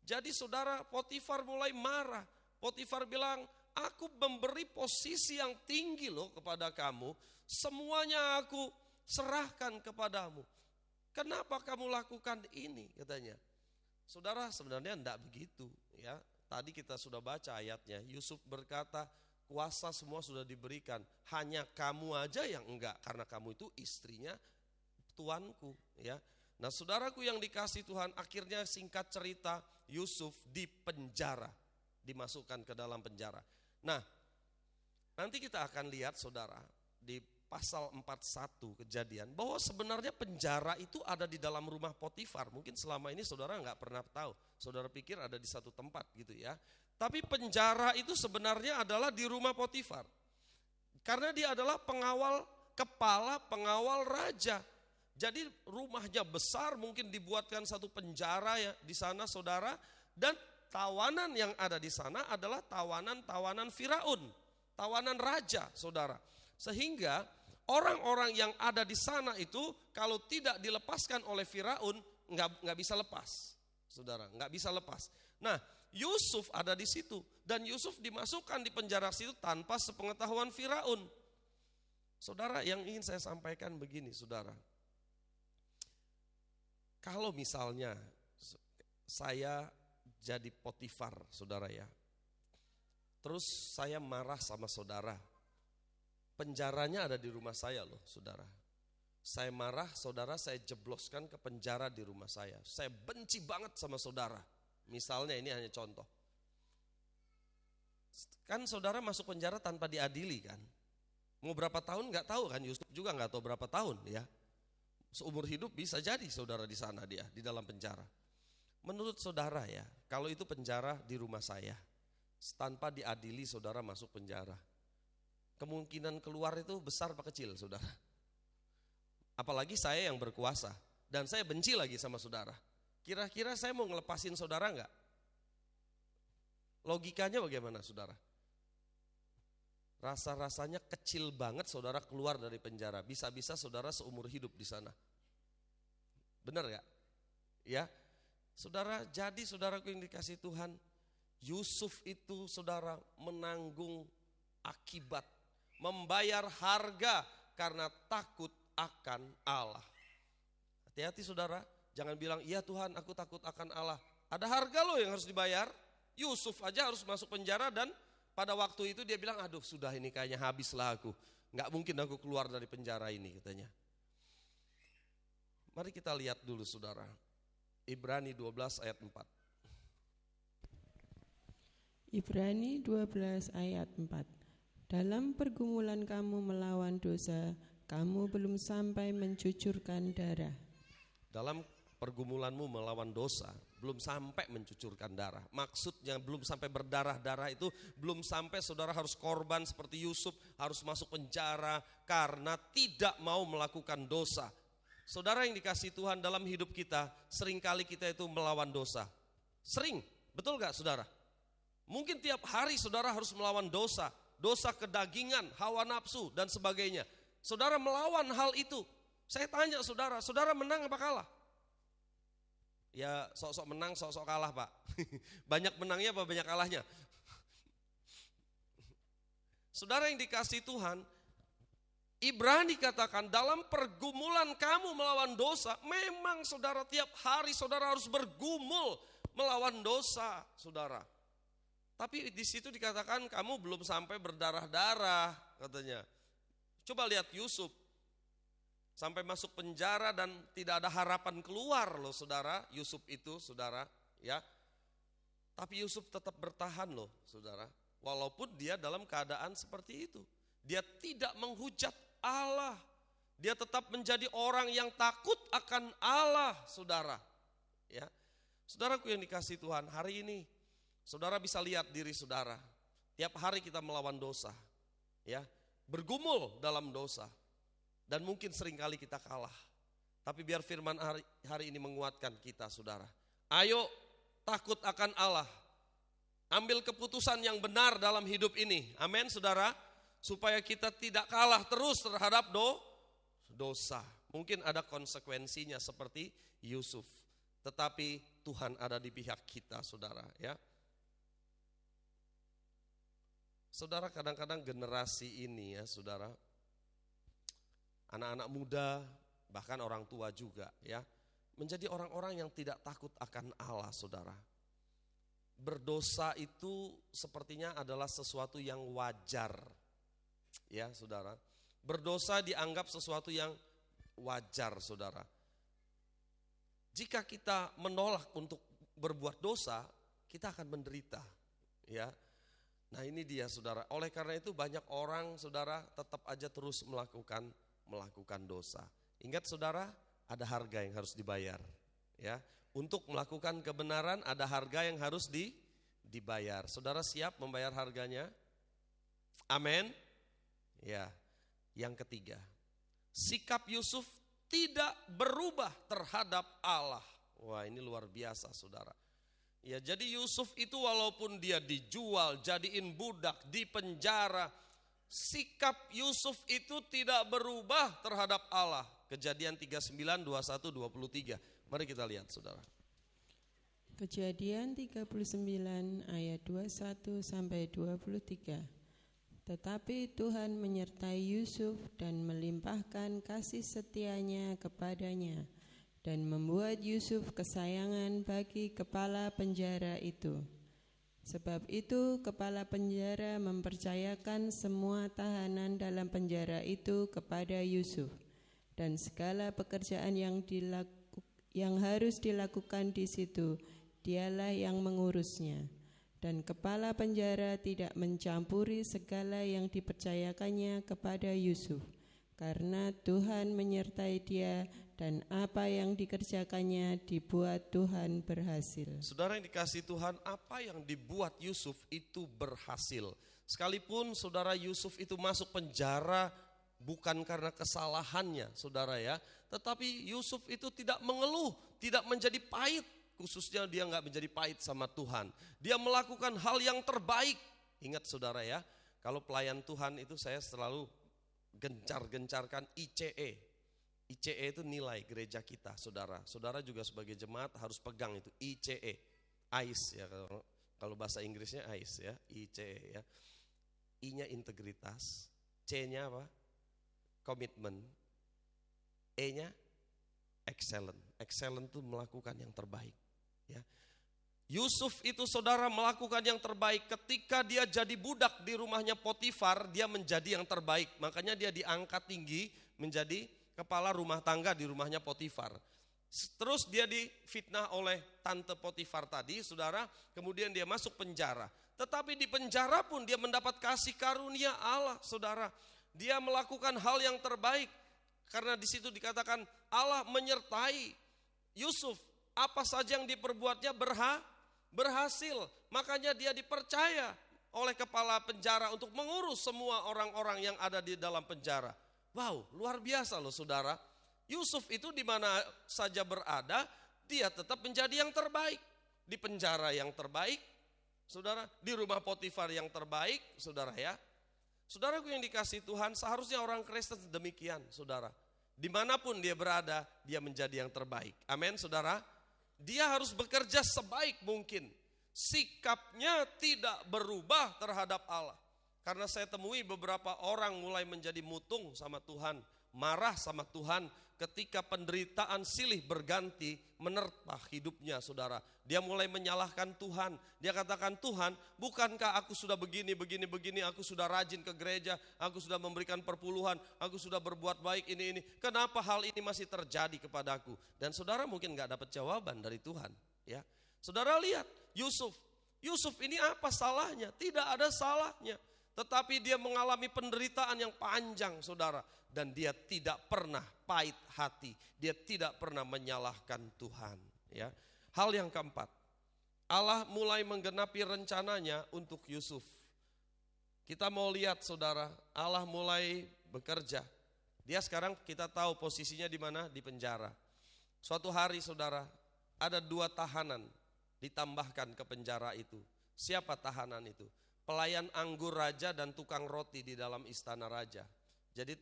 Jadi saudara, Potifar mulai marah. Potifar bilang, aku memberi posisi yang tinggi loh kepada kamu, semuanya aku serahkan kepadamu. Kenapa kamu lakukan ini, katanya. Saudara, sebenarnya enggak begitu, ya. Tadi kita sudah baca ayatnya. Yusuf berkata, kuasa semua sudah diberikan, hanya kamu aja yang enggak, karena kamu itu istrinya tuanku, ya. Nah, saudaraku yang dikasih Tuhan, akhirnya singkat cerita, Yusuf dipenjara, dimasukkan ke dalam penjara. Nah, nanti kita akan lihat saudara di pasal 41 Kejadian, bahwa sebenarnya penjara itu ada di dalam rumah Potifar. Mungkin selama ini saudara nggak pernah tahu, saudara pikir ada di satu tempat gitu ya. Tapi penjara itu sebenarnya adalah di rumah Potifar. Karena dia adalah kepala pengawal raja. Jadi rumahnya besar, mungkin dibuatkan satu penjara ya di sana saudara. Dan tawanan yang ada di sana adalah tawanan Firaun, tawanan raja saudara. Sehingga orang-orang yang ada di sana itu kalau tidak dilepaskan oleh Firaun nggak bisa lepas, saudara, nggak bisa lepas. Nah, Yusuf ada di situ dan Yusuf dimasukkan di penjara situ tanpa sepengetahuan Firaun. Saudara, yang ingin saya sampaikan begini, saudara. Kalau misalnya saya jadi Potifar, saudara ya. Terus saya marah sama saudara. Penjaranya ada di rumah saya loh, saudara. Saya marah, saudara, saya jebloskan ke penjara di rumah saya. Saya benci banget sama saudara. Misalnya ini hanya contoh. Kan saudara masuk penjara tanpa diadili kan. Mau berapa tahun nggak tahu kan, Yusuf juga nggak tahu berapa tahun ya. Seumur hidup bisa jadi saudara di sana dia, di dalam penjara. Menurut saudara ya, kalau itu penjara di rumah saya, tanpa diadili saudara masuk penjara, kemungkinan keluar itu besar apa kecil saudara? Apalagi saya yang berkuasa, dan saya benci lagi sama saudara. Kira-kira saya mau ngelepasin saudara enggak? Logikanya bagaimana saudara? Rasa-rasanya kecil banget saudara keluar dari penjara. Bisa-bisa saudara seumur hidup di sana. Benar gak? Ya, saudara, jadi saudaraku yang dikasih Tuhan, Yusuf itu saudara menanggung akibat, membayar harga karena takut akan Allah. Hati-hati saudara, jangan bilang, iya Tuhan aku takut akan Allah. Ada harga loh yang harus dibayar. Yusuf aja harus masuk penjara dan pada waktu itu dia bilang, aduh sudah ini kayaknya habislah aku. Gak mungkin aku keluar dari penjara ini katanya. Mari kita lihat dulu saudara. Ibrani 12 ayat 4. Ibrani 12 ayat 4. Dalam pergumulan kamu melawan dosa, kamu belum sampai mencucurkan darah. Dalam pergumulanmu melawan dosa, belum sampai mencucurkan darah. Maksudnya belum sampai berdarah-darah itu, belum sampai saudara harus korban seperti Yusuf, harus masuk penjara karena tidak mau melakukan dosa. Saudara yang dikasih Tuhan, dalam hidup kita, seringkali kita itu melawan dosa. Sering, betul gak saudara? Mungkin tiap hari saudara harus melawan dosa. Dosa kedagingan, hawa nafsu dan sebagainya. Saudara melawan hal itu. Saya tanya saudara, saudara menang apa kalah? Ya sok-sok menang, sok-sok kalah Pak. Banyak menangnya apa banyak kalahnya? Saudara yang dikasih Tuhan, Ibrani katakan dalam pergumulan kamu melawan dosa, memang saudara tiap hari saudara harus bergumul melawan dosa, saudara. Tapi di situ dikatakan kamu belum sampai berdarah-darah katanya. Coba lihat Yusuf, sampai masuk penjara dan tidak ada harapan keluar loh saudara, Yusuf itu saudara ya. Tapi Yusuf tetap bertahan loh saudara, walaupun dia dalam keadaan seperti itu. Dia tidak menghujat Allah, dia tetap menjadi orang yang takut akan Allah saudara ya. Saudaraku yang dikasih Tuhan, hari ini saudara bisa lihat diri saudara, tiap hari kita melawan dosa ya, bergumul dalam dosa. Dan mungkin seringkali kita kalah. Tapi biar firman hari ini menguatkan kita, saudara. Ayo takut akan Allah. Ambil keputusan yang benar dalam hidup ini. Amin, saudara. Supaya kita tidak kalah terus terhadap dosa. Mungkin ada konsekuensinya seperti Yusuf. Tetapi Tuhan ada di pihak kita, saudara, ya. Saudara, kadang-kadang generasi ini ya, saudara, anak-anak muda, bahkan orang tua juga ya, menjadi orang-orang yang tidak takut akan Allah, saudara. Berdosa itu sepertinya adalah sesuatu yang wajar, ya saudara. Berdosa dianggap sesuatu yang wajar, saudara. Jika kita menolak untuk berbuat dosa, kita akan menderita, ya. Nah ini dia, saudara. Oleh karena itu banyak orang, saudara, tetap aja terus melakukan dosa. Ingat, saudara, ada harga yang harus dibayar, ya. Untuk melakukan kebenaran ada harga yang harus dibayar. Saudara siap membayar harganya? Amin. Ya. Yang ketiga, sikap Yusuf tidak berubah terhadap Allah. Wah, ini luar biasa, saudara. Ya, jadi Yusuf itu walaupun dia dijual, jadiin budak, di penjara, sikap Yusuf itu tidak berubah terhadap Allah. Kejadian 39, 21, 23. Mari kita lihat, saudara. Kejadian 39 ayat 21 sampai 23. Tetapi Tuhan menyertai Yusuf dan melimpahkan kasih setianya kepadanya, dan membuat Yusuf kesayangan bagi kepala penjara itu. Sebab itu kepala penjara mempercayakan semua tahanan dalam penjara itu kepada Yusuf, dan segala pekerjaan yang harus dilakukan di situ, dialah yang mengurusnya. Dan kepala penjara tidak mencampuri segala yang dipercayakannya kepada Yusuf, karena Tuhan menyertai dia, dan apa yang dikerjakannya dibuat Tuhan berhasil. Saudara yang dikasihi Tuhan, apa yang dibuat Yusuf itu berhasil. Sekalipun saudara Yusuf itu masuk penjara bukan karena kesalahannya, saudara ya. Tetapi Yusuf itu tidak mengeluh, tidak menjadi pahit. Khususnya dia nggak menjadi pahit sama Tuhan. Dia melakukan hal yang terbaik. Ingat saudara ya, kalau pelayan Tuhan itu saya selalu gencar-gencarkan ICE. ICE itu nilai gereja kita, saudara. Saudara juga sebagai jemaat harus pegang itu ICE, ICE ya, kalau bahasa Inggrisnya ICE ya, ICE ya. I-nya integritas, C-nya apa? Komitmen, E-nya excellent. Excellent itu melakukan yang terbaik, ya. Yusuf itu saudara melakukan yang terbaik. Ketika dia jadi budak di rumahnya Potifar, dia menjadi yang terbaik. Makanya dia diangkat tinggi menjadi kepala rumah tangga di rumahnya Potifar. Terus dia difitnah oleh tante Potifar tadi, saudara. Kemudian dia masuk penjara. Tetapi di penjara pun dia mendapat kasih karunia Allah, saudara. Dia melakukan hal yang terbaik. Karena di situ dikatakan Allah menyertai Yusuf. Apa saja yang diperbuatnya berhasil. Makanya dia dipercaya oleh kepala penjara untuk mengurus semua orang-orang yang ada di dalam penjara. Wow, luar biasa loh saudara. Yusuf itu di mana saja berada, dia tetap menjadi yang terbaik. Di penjara yang terbaik, saudara. Di rumah Potifar yang terbaik, saudara ya. Saudaraku yang dikasihi Tuhan, seharusnya orang Kristen demikian, saudara. Dimanapun dia berada, dia menjadi yang terbaik. Amin, saudara. Dia harus bekerja sebaik mungkin. Sikapnya tidak berubah terhadap Allah. Karena saya temui beberapa orang mulai menjadi mutung sama Tuhan, marah sama Tuhan ketika penderitaan silih berganti menerpa hidupnya, saudara. Dia mulai menyalahkan Tuhan. Dia katakan, Tuhan, bukankah aku sudah begini, aku sudah rajin ke gereja, aku sudah memberikan perpuluhan, aku sudah berbuat baik ini. Kenapa hal ini masih terjadi kepadaku? Dan saudara mungkin gak dapat jawaban dari Tuhan, ya. Saudara lihat Yusuf ini apa salahnya? Tidak ada salahnya. Tetapi dia mengalami penderitaan yang panjang, saudara. Dan dia tidak pernah pahit hati. Dia tidak pernah menyalahkan Tuhan. Ya. Hal yang keempat, Allah mulai menggenapi rencananya untuk Yusuf. Kita mau lihat saudara, Allah mulai bekerja. Dia sekarang kita tahu posisinya di mana? Di penjara. Suatu hari saudara, ada 2 tahanan ditambahkan ke penjara itu. Siapa tahanan itu? Pelayan anggur raja dan tukang roti di dalam istana raja. Jadi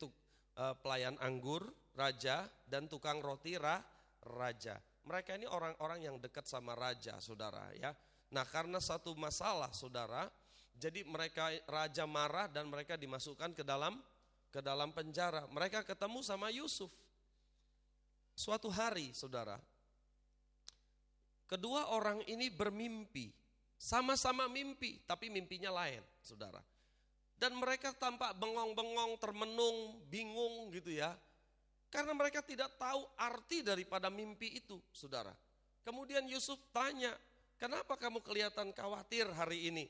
pelayan anggur raja dan tukang roti raja. Mereka ini orang-orang yang dekat sama raja, saudara ya. Nah, karena satu masalah, saudara, jadi raja marah dan mereka dimasukkan ke dalam penjara. Mereka ketemu sama Yusuf. Suatu hari, saudara, kedua orang ini bermimpi. Sama-sama mimpi, tapi mimpinya lain, saudara. Dan mereka tampak bengong-bengong, termenung, bingung gitu ya. Karena mereka tidak tahu arti daripada mimpi itu, saudara. Kemudian Yusuf tanya, kenapa kamu kelihatan khawatir hari ini?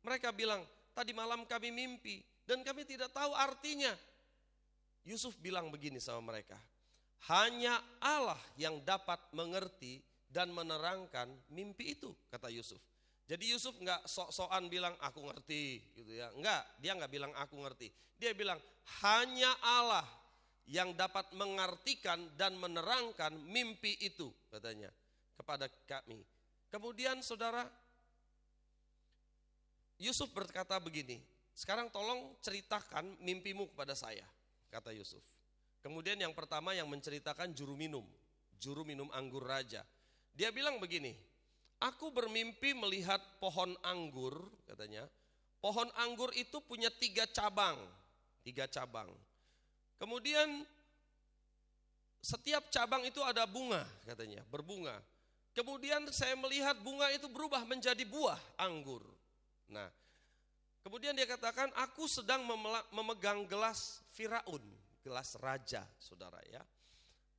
Mereka bilang, tadi malam kami mimpi dan kami tidak tahu artinya. Yusuf bilang begini sama mereka, hanya Allah yang dapat mengerti dan menerangkan mimpi itu, kata Yusuf. Jadi Yusuf enggak sok-sokan bilang aku ngerti gitu ya. Enggak, dia enggak bilang aku ngerti. Dia bilang hanya Allah yang dapat mengartikan dan menerangkan mimpi itu, katanya kepada kami. Kemudian saudara, Yusuf berkata begini, sekarang tolong ceritakan mimpimu kepada saya, kata Yusuf. Kemudian yang pertama yang menceritakan juru minum anggur raja. Dia bilang begini, aku bermimpi melihat pohon anggur, katanya. Pohon anggur itu punya 3 cabang. Kemudian setiap cabang itu ada bunga, katanya, berbunga. Kemudian saya melihat bunga itu berubah menjadi buah anggur. Nah, kemudian dia katakan, aku sedang memegang gelas Firaun, gelas raja, saudara ya.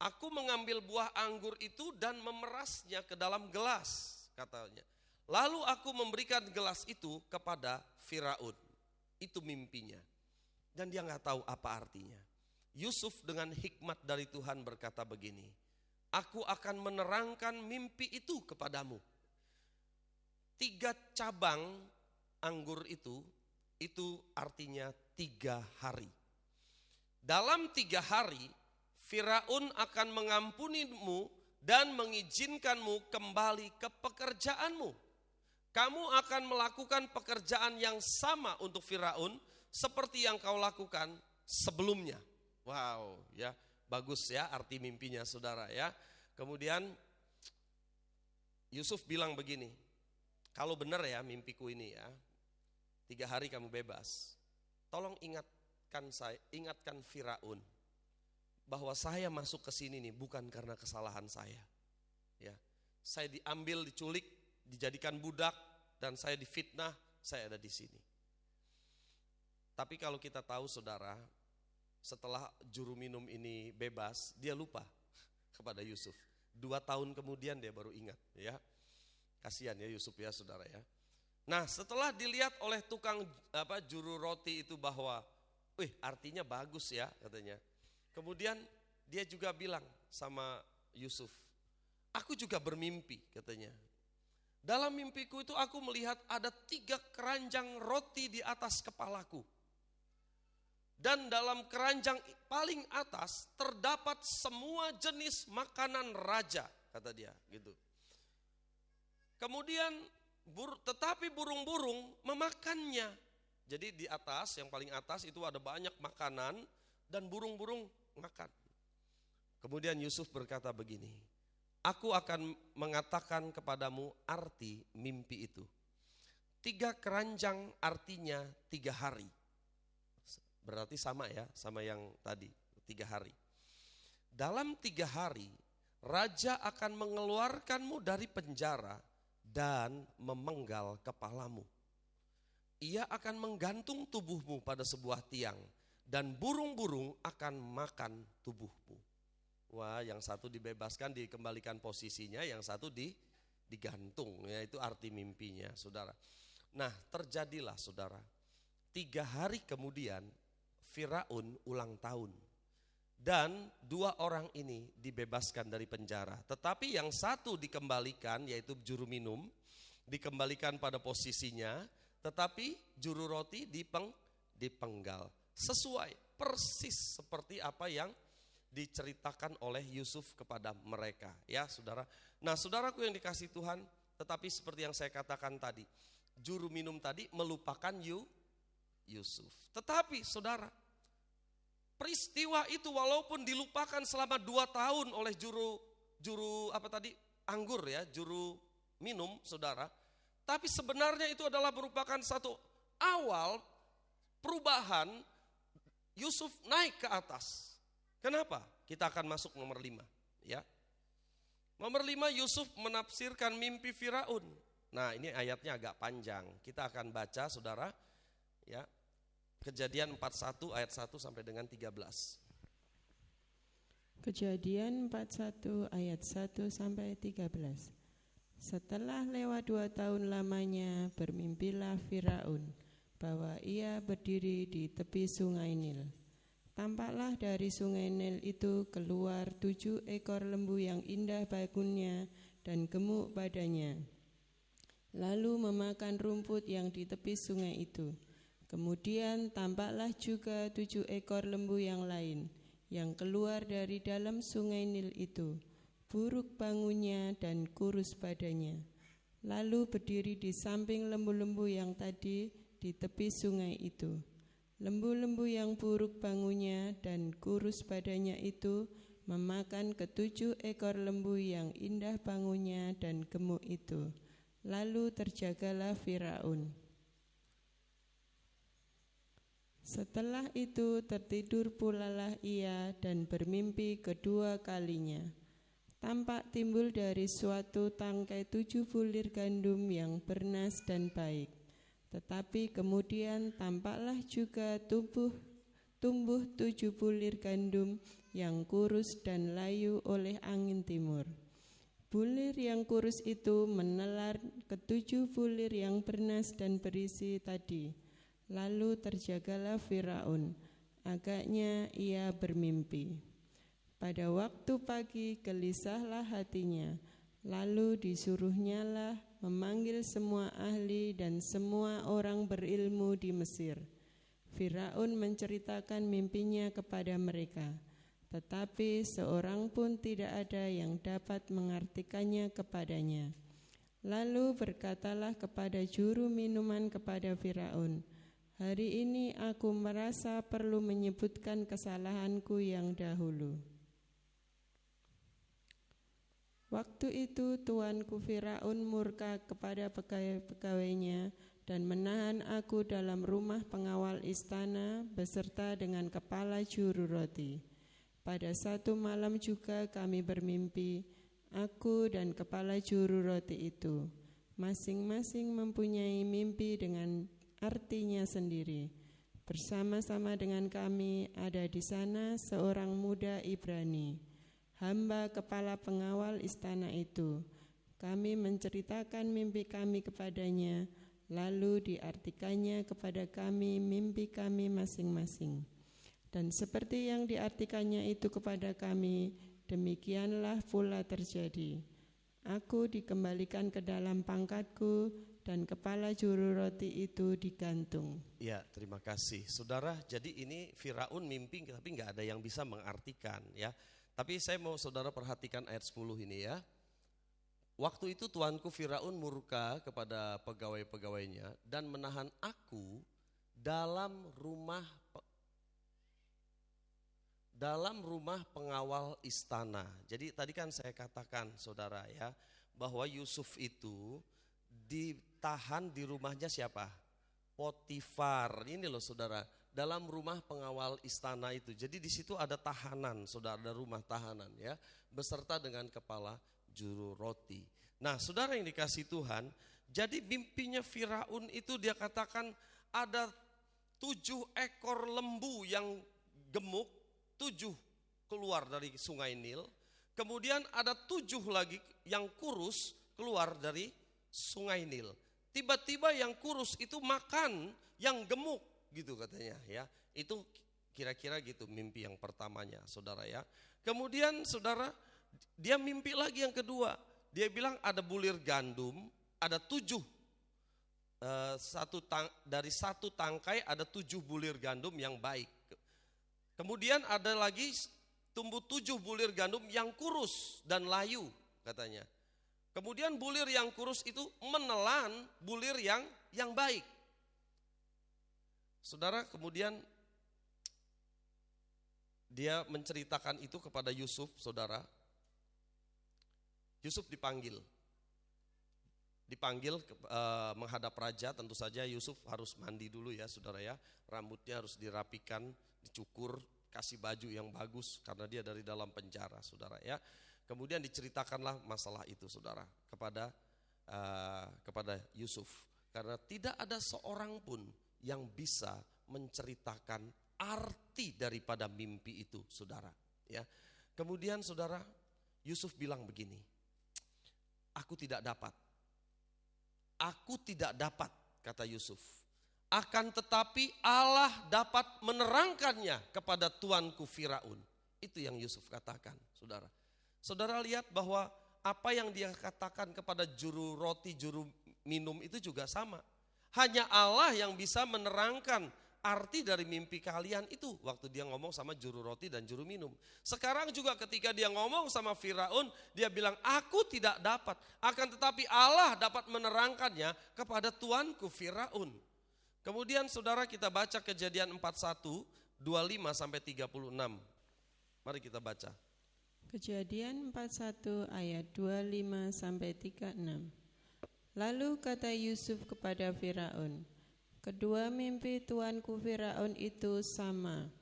Aku mengambil buah anggur itu dan memerasnya ke dalam gelas, katanya. Lalu aku memberikan gelas itu kepada Firaun. Itu mimpinya. Dan dia nggak tahu apa artinya. Yusuf dengan hikmat dari Tuhan berkata begini, aku akan menerangkan mimpi itu kepadamu. 3 cabang anggur itu artinya 3 hari. Dalam 3 hari, Firaun akan mengampunimu dan mengizinkanmu kembali ke pekerjaanmu. Kamu akan melakukan pekerjaan yang sama untuk Firaun seperti yang kau lakukan sebelumnya. Wow, ya, bagus ya arti mimpinya saudara ya. Kemudian Yusuf bilang begini, kalau benar ya mimpiku ini ya, 3 hari kamu bebas. Tolong ingatkan Firaun bahwa saya masuk ke sini nih bukan karena kesalahan saya. Ya, saya diambil, diculik, dijadikan budak dan saya difitnah, saya ada di sini. Tapi kalau kita tahu saudara, setelah juru minum ini bebas, dia lupa kepada Yusuf. 2 tahun kemudian dia baru ingat ya. Kasihan ya Yusuf ya saudara ya. Nah, setelah dilihat oleh tukang juru roti itu bahwa artinya bagus ya katanya. Kemudian dia juga bilang sama Yusuf, aku juga bermimpi katanya. Dalam mimpiku itu aku melihat ada 3 keranjang roti di atas kepalaku. Dan dalam keranjang paling atas terdapat semua jenis makanan raja, kata dia gitu. Kemudian tetapi burung-burung memakannya. Jadi di atas, yang paling atas itu ada banyak makanan dan burung-burung makan. Kemudian Yusuf berkata begini, aku akan mengatakan kepadamu arti mimpi itu. 3 keranjang artinya 3 hari. Berarti sama ya, sama yang tadi, 3 hari. Dalam 3 hari, raja akan mengeluarkanmu dari penjara dan memenggal kepalamu. Ia akan menggantung tubuhmu pada sebuah tiang dan burung-burung akan makan tubuhmu. Wah, yang satu dibebaskan, dikembalikan posisinya, yang satu digantung. Ya, itu arti mimpinya, saudara. Nah, terjadilah saudara. 3 hari kemudian, Firaun ulang tahun. Dan 2 orang ini dibebaskan dari penjara. Tetapi yang satu dikembalikan, yaitu juru minum, dikembalikan pada posisinya. Tetapi juru roti dipenggal. Sesuai persis seperti apa yang diceritakan oleh Yusuf kepada mereka, ya saudara. Nah saudaraku yang dikasihi Tuhan, tetapi seperti yang saya katakan tadi, juru minum tadi melupakan Yusuf. Tetapi saudara, peristiwa itu walaupun dilupakan selama 2 tahun oleh juru anggur ya, juru minum saudara, tapi sebenarnya itu adalah merupakan satu awal perubahan Yusuf naik ke atas. Kenapa? Kita akan masuk nomor 5 ya. Nomor 5, Yusuf menafsirkan mimpi Firaun. Nah, ini ayatnya agak panjang. Kita akan baca saudara ya. Kejadian 41 ayat 1 sampai dengan 13. Kejadian 41 ayat 1 sampai 13. Setelah lewat 2 tahun lamanya, bermimpilah Firaun bahwa ia berdiri di tepi sungai Nil. Tampaklah dari sungai Nil itu keluar 7 ekor lembu yang indah bagunnya dan gemuk badannya, lalu memakan rumput yang di tepi sungai itu. Kemudian tampaklah juga 7 ekor lembu yang lain yang keluar dari dalam sungai Nil itu, buruk bangunnya dan kurus badannya, lalu berdiri di samping lembu-lembu yang tadi di tepi sungai itu. Lembu-lembu yang buruk bangunnya dan kurus badannya itu memakan ke-7 ekor lembu yang indah bangunnya dan gemuk itu. Lalu terjagalah Firaun. Setelah itu tertidur pulalah ia dan bermimpi kedua kalinya. Tampak timbul dari suatu tangkai 7 bulir gandum yang bernas dan baik. Tetapi kemudian tampaklah juga tumbuh 7 bulir gandum yang kurus dan layu oleh angin timur. Bulir yang kurus itu menelar ke-7 bulir yang bernas dan berisi tadi. Lalu terjagalah Firaun, agaknya ia bermimpi. Pada waktu pagi gelisahlah hatinya, lalu disuruhnyalah memanggil semua ahli dan semua orang berilmu di Mesir. Firaun menceritakan mimpinya kepada mereka, tetapi seorang pun tidak ada yang dapat mengartikannya kepadanya. Lalu berkatalah kepada juru minuman kepada Firaun, "Hari ini aku merasa perlu menyebutkan kesalahanku yang dahulu." Waktu itu tuanku Firaun murka kepada pegawai-pegawainya dan menahan aku dalam rumah pengawal istana beserta dengan kepala juru roti. Pada satu malam juga kami bermimpi, aku dan kepala juru roti itu. Masing-masing mempunyai mimpi dengan artinya sendiri. Bersama-sama dengan kami ada di sana seorang muda Ibrani, hamba kepala pengawal istana itu. Kami menceritakan mimpi kami kepadanya, lalu diartikannya kepada kami mimpi kami masing-masing. Dan seperti yang diartikannya itu kepada kami, demikianlah pula terjadi. Aku dikembalikan ke dalam pangkatku dan kepala juru roti itu digantung. Ya, terima kasih. Saudara, jadi ini Firaun mimpi tapi nggak ada yang bisa mengartikan ya. Tapi saya mau saudara perhatikan ayat 10 ini ya. Waktu itu tuanku Firaun murka kepada pegawai-pegawainya dan menahan aku dalam rumah pengawal istana. Jadi tadi kan saya katakan saudara ya, bahwa Yusuf itu ditahan di rumahnya siapa? Potifar. Ini loh saudara, dalam rumah pengawal istana itu. Jadi di situ ada tahanan, saudara, ada rumah tahanan ya, beserta dengan kepala juru roti. Nah, saudara yang dikasihi Tuhan, jadi mimpinya Firaun itu dia katakan ada 7 ekor lembu yang gemuk, 7 keluar dari sungai Nil. Kemudian ada 7 lagi yang kurus keluar dari sungai Nil. Tiba-tiba yang kurus itu makan yang gemuk gitu katanya ya. Itu kira-kira gitu mimpi yang pertamanya saudara ya. Kemudian saudara, dia mimpi lagi yang kedua. Dia bilang ada bulir gandum, ada 7. Dari satu tangkai ada 7 bulir gandum yang baik. Kemudian ada lagi tumbuh 7 bulir gandum yang kurus dan layu katanya. Kemudian bulir yang kurus itu menelan bulir yang baik. Saudara, kemudian dia menceritakan itu kepada Yusuf, saudara. Yusuf dipanggil menghadap raja. Tentu saja Yusuf harus mandi dulu ya saudara ya. Rambutnya harus dirapikan, dicukur, kasih baju yang bagus karena dia dari dalam penjara saudara ya. Kemudian diceritakanlah masalah itu saudara kepada Yusuf. Karena tidak ada seorang pun yang bisa menceritakan arti daripada mimpi itu saudara ya. Kemudian saudara, Yusuf bilang begini, aku tidak dapat, kata Yusuf. Akan tetapi Allah dapat menerangkannya kepada tuanku Firaun. Itu yang Yusuf katakan, saudara. Saudara lihat bahwa apa yang dia katakan kepada juru roti, juru minum itu juga sama. Hanya Allah yang bisa menerangkan arti dari mimpi kalian itu waktu dia ngomong sama juru roti dan juru minum. Sekarang juga ketika dia ngomong sama Firaun, dia bilang aku tidak dapat, akan tetapi Allah dapat menerangkannya kepada tuanku Firaun. Kemudian saudara kita baca Kejadian 41, 25 sampai 36. Mari kita baca. Kejadian 41 ayat 25 sampai 36. Lalu kata Yusuf kepada Firaun, kedua mimpi tuanku Firaun itu sama.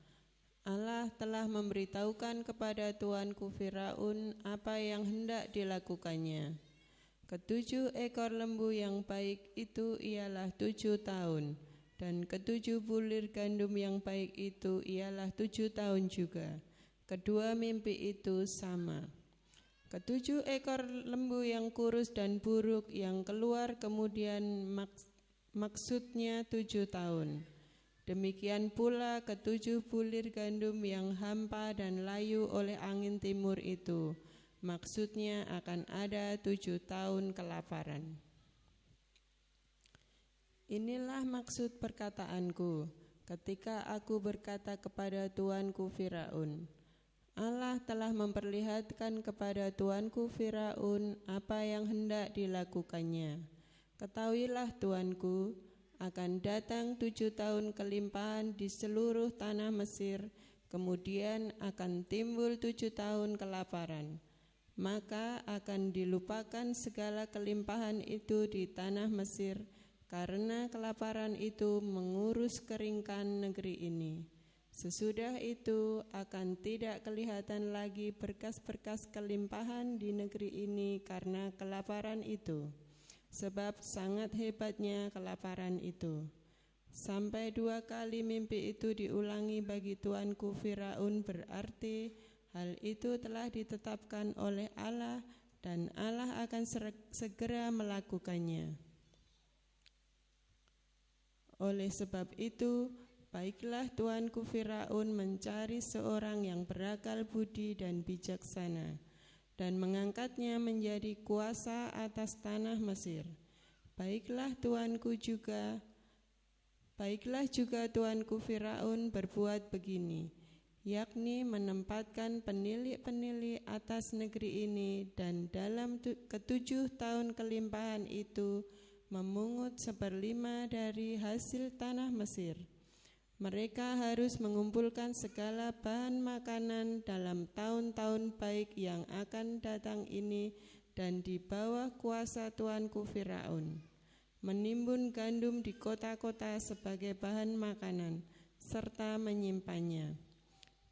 Allah telah memberitahukan kepada tuanku Firaun apa yang hendak dilakukannya. Ketujuh ekor lembu yang baik itu ialah 7 tahun, dan ketujuh bulir gandum yang baik itu ialah 7 tahun juga. Kedua mimpi itu sama. Ketujuh ekor lembu yang kurus dan buruk yang keluar kemudian maksudnya 7 tahun. Demikian pula ketujuh bulir gandum yang hampa dan layu oleh angin timur itu, maksudnya akan ada 7 tahun kelaparan. Inilah maksud perkataanku ketika aku berkata kepada tuanku Firaun, Allah telah memperlihatkan kepada tuanku Firaun apa yang hendak dilakukannya. Ketahuilah tuanku, akan datang 7 tahun kelimpahan di seluruh tanah Mesir, kemudian akan timbul 7 tahun kelaparan. Maka akan dilupakan segala kelimpahan itu di tanah Mesir, karena kelaparan itu mengurus keringkan negeri ini. Sesudah itu akan tidak kelihatan lagi berkas-berkas kelimpahan di negeri ini karena kelaparan itu. Sebab sangat hebatnya kelaparan itu. Sampai 2 kali mimpi itu diulangi bagi tuanku Firaun, berarti hal itu telah ditetapkan oleh Allah dan Allah akan segera melakukannya. Oleh sebab itu, baiklah tuanku Firaun mencari seorang yang berakal budi dan bijaksana, dan mengangkatnya menjadi kuasa atas tanah Mesir. Baiklah juga tuanku Firaun berbuat begini, yakni menempatkan penilik-penilik atas negeri ini, dan dalam ke-7 tahun kelimpahan itu memungut 1/5 dari hasil tanah Mesir. Mereka harus mengumpulkan segala bahan makanan dalam tahun-tahun baik yang akan datang ini dan di bawah kuasa tuanku Firaun. Menimbun gandum di kota-kota sebagai bahan makanan, serta menyimpannya.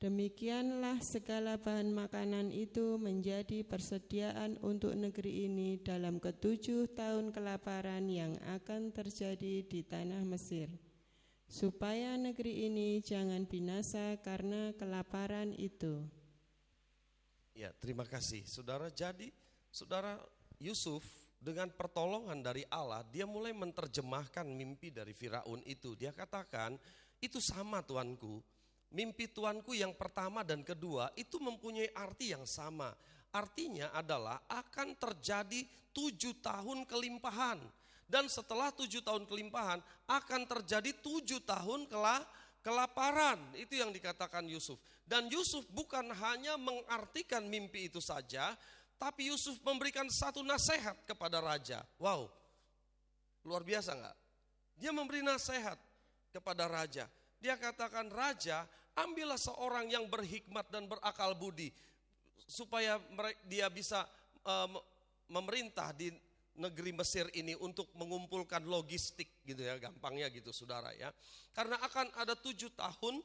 Demikianlah segala bahan makanan itu menjadi persediaan untuk negeri ini dalam ke-7 tahun kelaparan yang akan terjadi di tanah Mesir, supaya negeri ini jangan binasa karena kelaparan itu. Ya, terima kasih saudara. Jadi saudara, Yusuf dengan pertolongan dari Allah, dia mulai menerjemahkan mimpi dari Firaun itu. Dia katakan, itu sama tuanku. Mimpi tuanku yang pertama dan kedua itu mempunyai arti yang sama. Artinya adalah akan terjadi 7 tahun kelimpahan. Dan setelah 7 tahun kelimpahan akan terjadi 7 tahun kelaparan. Itu yang dikatakan Yusuf. Dan Yusuf bukan hanya mengartikan mimpi itu saja, tapi Yusuf memberikan satu nasihat kepada raja. Wow, luar biasa enggak? Dia memberi nasihat kepada raja. Dia katakan, raja, ambillah seorang yang berhikmat dan berakal budi, supaya dia bisa memerintah di negeri Mesir ini untuk mengumpulkan logistik gitu ya, gampangnya gitu saudara ya. Karena akan ada 7 tahun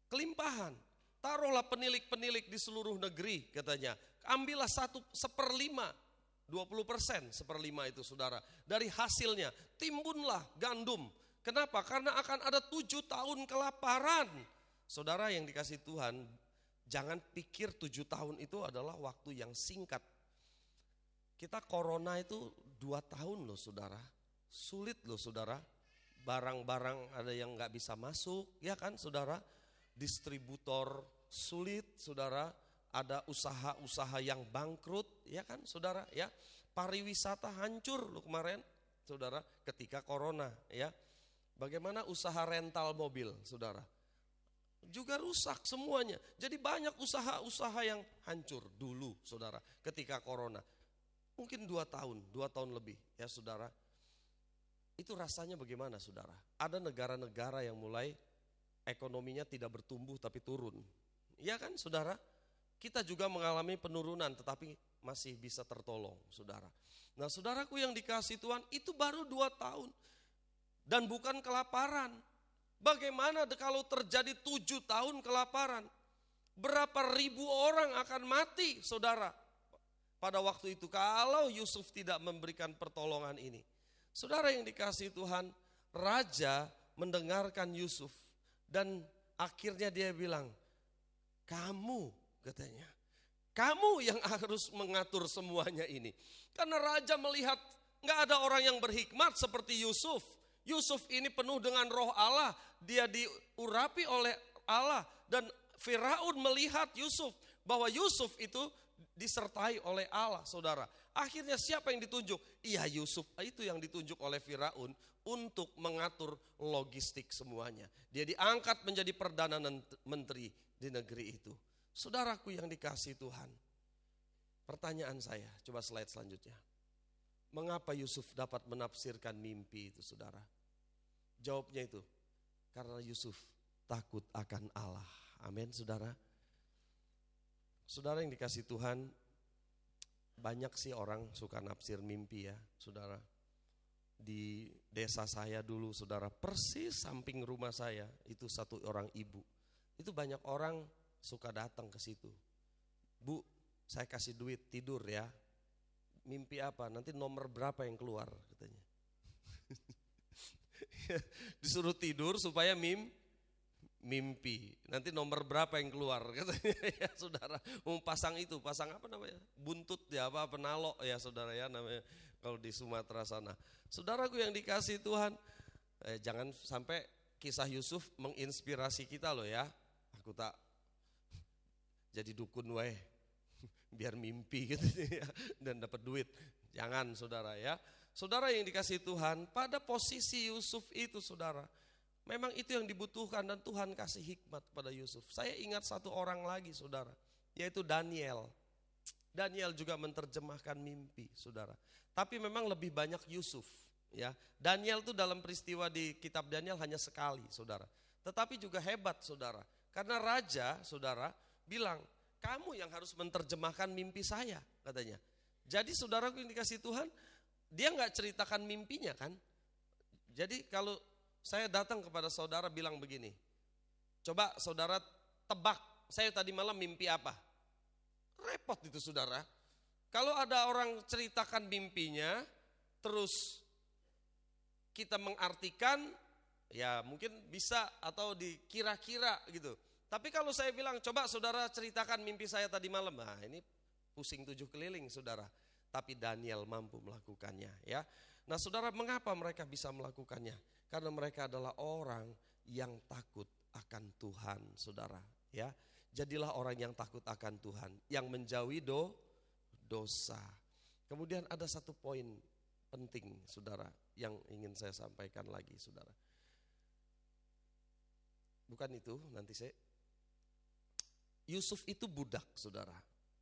kelimpahan. Taruhlah penilik-penilik di seluruh negeri katanya. Ambillah 1/5, 20% 1/5 itu saudara. Dari hasilnya timbunlah gandum. Kenapa? Karena akan ada 7 tahun kelaparan. Saudara yang dikasih Tuhan, jangan pikir 7 tahun itu adalah waktu yang singkat. Kita corona itu 2 tahun loh saudara. Sulit loh saudara. Barang-barang ada yang gak bisa masuk, ya kan saudara. Distributor sulit saudara. Ada usaha-usaha yang bangkrut, ya kan saudara ya. Pariwisata hancur loh kemarin saudara ketika corona ya. Bagaimana usaha rental mobil saudara. Juga rusak semuanya. Jadi banyak usaha-usaha yang hancur dulu saudara ketika corona. Mungkin 2 tahun lebih ya saudara. Itu rasanya bagaimana saudara? Ada negara-negara yang mulai ekonominya tidak bertumbuh tapi turun. Iya kan saudara? Kita juga mengalami penurunan tetapi masih bisa tertolong saudara. Nah saudaraku yang dikasihi Tuhan, itu baru 2 tahun. Dan bukan kelaparan. Bagaimana kalau terjadi 7 tahun kelaparan? Berapa ribu orang akan mati saudara pada waktu itu kalau Yusuf tidak memberikan pertolongan ini. Saudara yang dikasihi Tuhan, raja mendengarkan Yusuf dan akhirnya dia bilang, kamu katanya, kamu yang harus mengatur semuanya ini. Karena raja melihat gak ada orang yang berhikmat seperti Yusuf. Yusuf ini penuh dengan roh Allah, dia diurapi oleh Allah. Dan Firaun melihat Yusuf, bahwa Yusuf itu disertai oleh Allah saudara. Akhirnya siapa yang ditunjuk? Iya Yusuf, itu yang ditunjuk oleh Firaun untuk mengatur logistik semuanya. Dia diangkat menjadi perdana menteri di negeri itu. Saudaraku yang dikasihi Tuhan, pertanyaan saya, coba slide selanjutnya. Mengapa Yusuf dapat menafsirkan mimpi itu saudara? Jawabnya itu, karena Yusuf takut akan Allah. Amin saudara. Saudara yang dikasihi Tuhan, banyak sih orang suka nafsir mimpi ya saudara. Di desa saya dulu saudara, persis samping rumah saya itu satu orang ibu. Itu banyak orang suka datang ke situ. Bu, saya kasih duit tidur ya. Mimpi apa? Nanti nomor berapa yang keluar katanya. Disuruh tidur supaya mimpi. Nanti nomor berapa yang keluar katanya ya saudara. Pasang itu, pasang apa namanya? Buntut ya apa penalok ya saudara ya namanya kalau di Sumatera sana. Saudaraku yang dikasihi Tuhan, jangan sampai kisah Yusuf menginspirasi kita loh ya. Aku tak jadi dukun wae biar mimpi gitu ya dan dapat duit. Jangan saudara ya. Saudara yang dikasihi Tuhan, pada posisi Yusuf itu saudara, memang itu yang dibutuhkan dan Tuhan kasih hikmat pada Yusuf. Saya ingat satu orang lagi saudara, yaitu Daniel. Daniel juga menerjemahkan mimpi saudara. Tapi memang lebih banyak Yusuf ya. Daniel itu dalam peristiwa di kitab Daniel hanya sekali saudara. Tetapi juga hebat saudara. Karena raja saudara bilang, kamu yang harus menerjemahkan mimpi saya katanya. Jadi saudaraku yang dikasihi Tuhan, dia gak ceritakan mimpinya kan. Jadi kalau saya datang kepada saudara bilang begini, coba saudara tebak saya tadi malam mimpi apa. Repot itu saudara. Kalau ada orang ceritakan mimpinya, terus kita mengartikan, ya mungkin bisa atau dikira-kira gitu. Tapi kalau saya bilang, coba saudara ceritakan mimpi saya tadi malam, nah ini pusing 7 keliling saudara. Tapi Daniel mampu melakukannya ya. Nah saudara, mengapa mereka bisa melakukannya? Karena mereka adalah orang yang takut akan Tuhan saudara ya. Jadilah orang yang takut akan Tuhan, yang menjauhi dosa. Kemudian ada satu poin penting saudara yang ingin saya sampaikan lagi saudara. Bukan itu, nanti saya. Yusuf itu budak, saudara.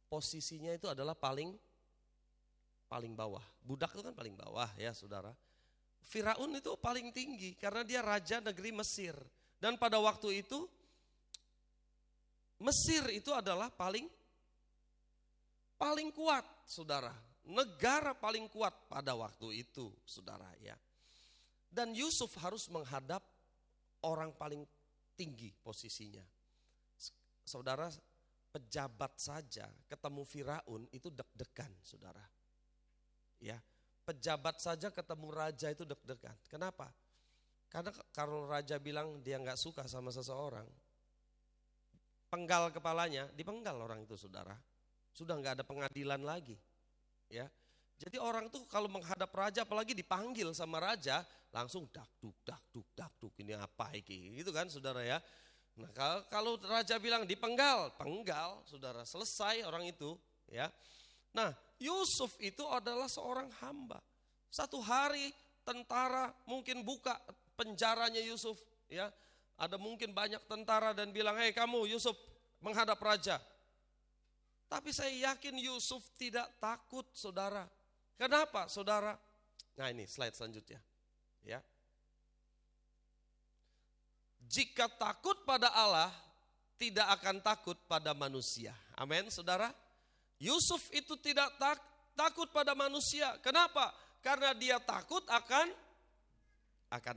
Posisinya itu adalah paling bawah. Budak itu kan paling bawah ya, saudara. Firaun itu paling tinggi karena dia raja negeri Mesir. Dan pada waktu itu Mesir itu adalah paling kuat, saudara. Negara paling kuat pada waktu itu, saudara ya. Dan Yusuf harus menghadap orang paling tinggi posisinya. Saudara, pejabat saja ketemu Firaun itu deg-degan, saudara. Ya, pejabat saja ketemu raja itu deg-degan. Kenapa? Karena kalau raja bilang dia nggak suka sama seseorang, penggal kepalanya, dipenggal orang itu, saudara. Sudah nggak ada pengadilan lagi. Ya, jadi orang tuh kalau menghadap raja, apalagi dipanggil sama raja, langsung dakduk, ini apa iki, gitu kan, saudara ya. Nah, kalau raja bilang dipenggal, penggal, saudara, selesai orang itu, ya. Nah, Yusuf itu adalah seorang hamba. Satu hari tentara mungkin buka penjaranya Yusuf, ya. Ada mungkin banyak tentara dan bilang, "Hei kamu Yusuf, menghadap raja." Tapi saya yakin Yusuf tidak takut, saudara. Kenapa, saudara? Nah, ini slide selanjutnya, ya. Jika takut pada Allah, tidak akan takut pada manusia. Amin, saudara. Yusuf itu tidak takut pada manusia. Kenapa? Karena dia takut akan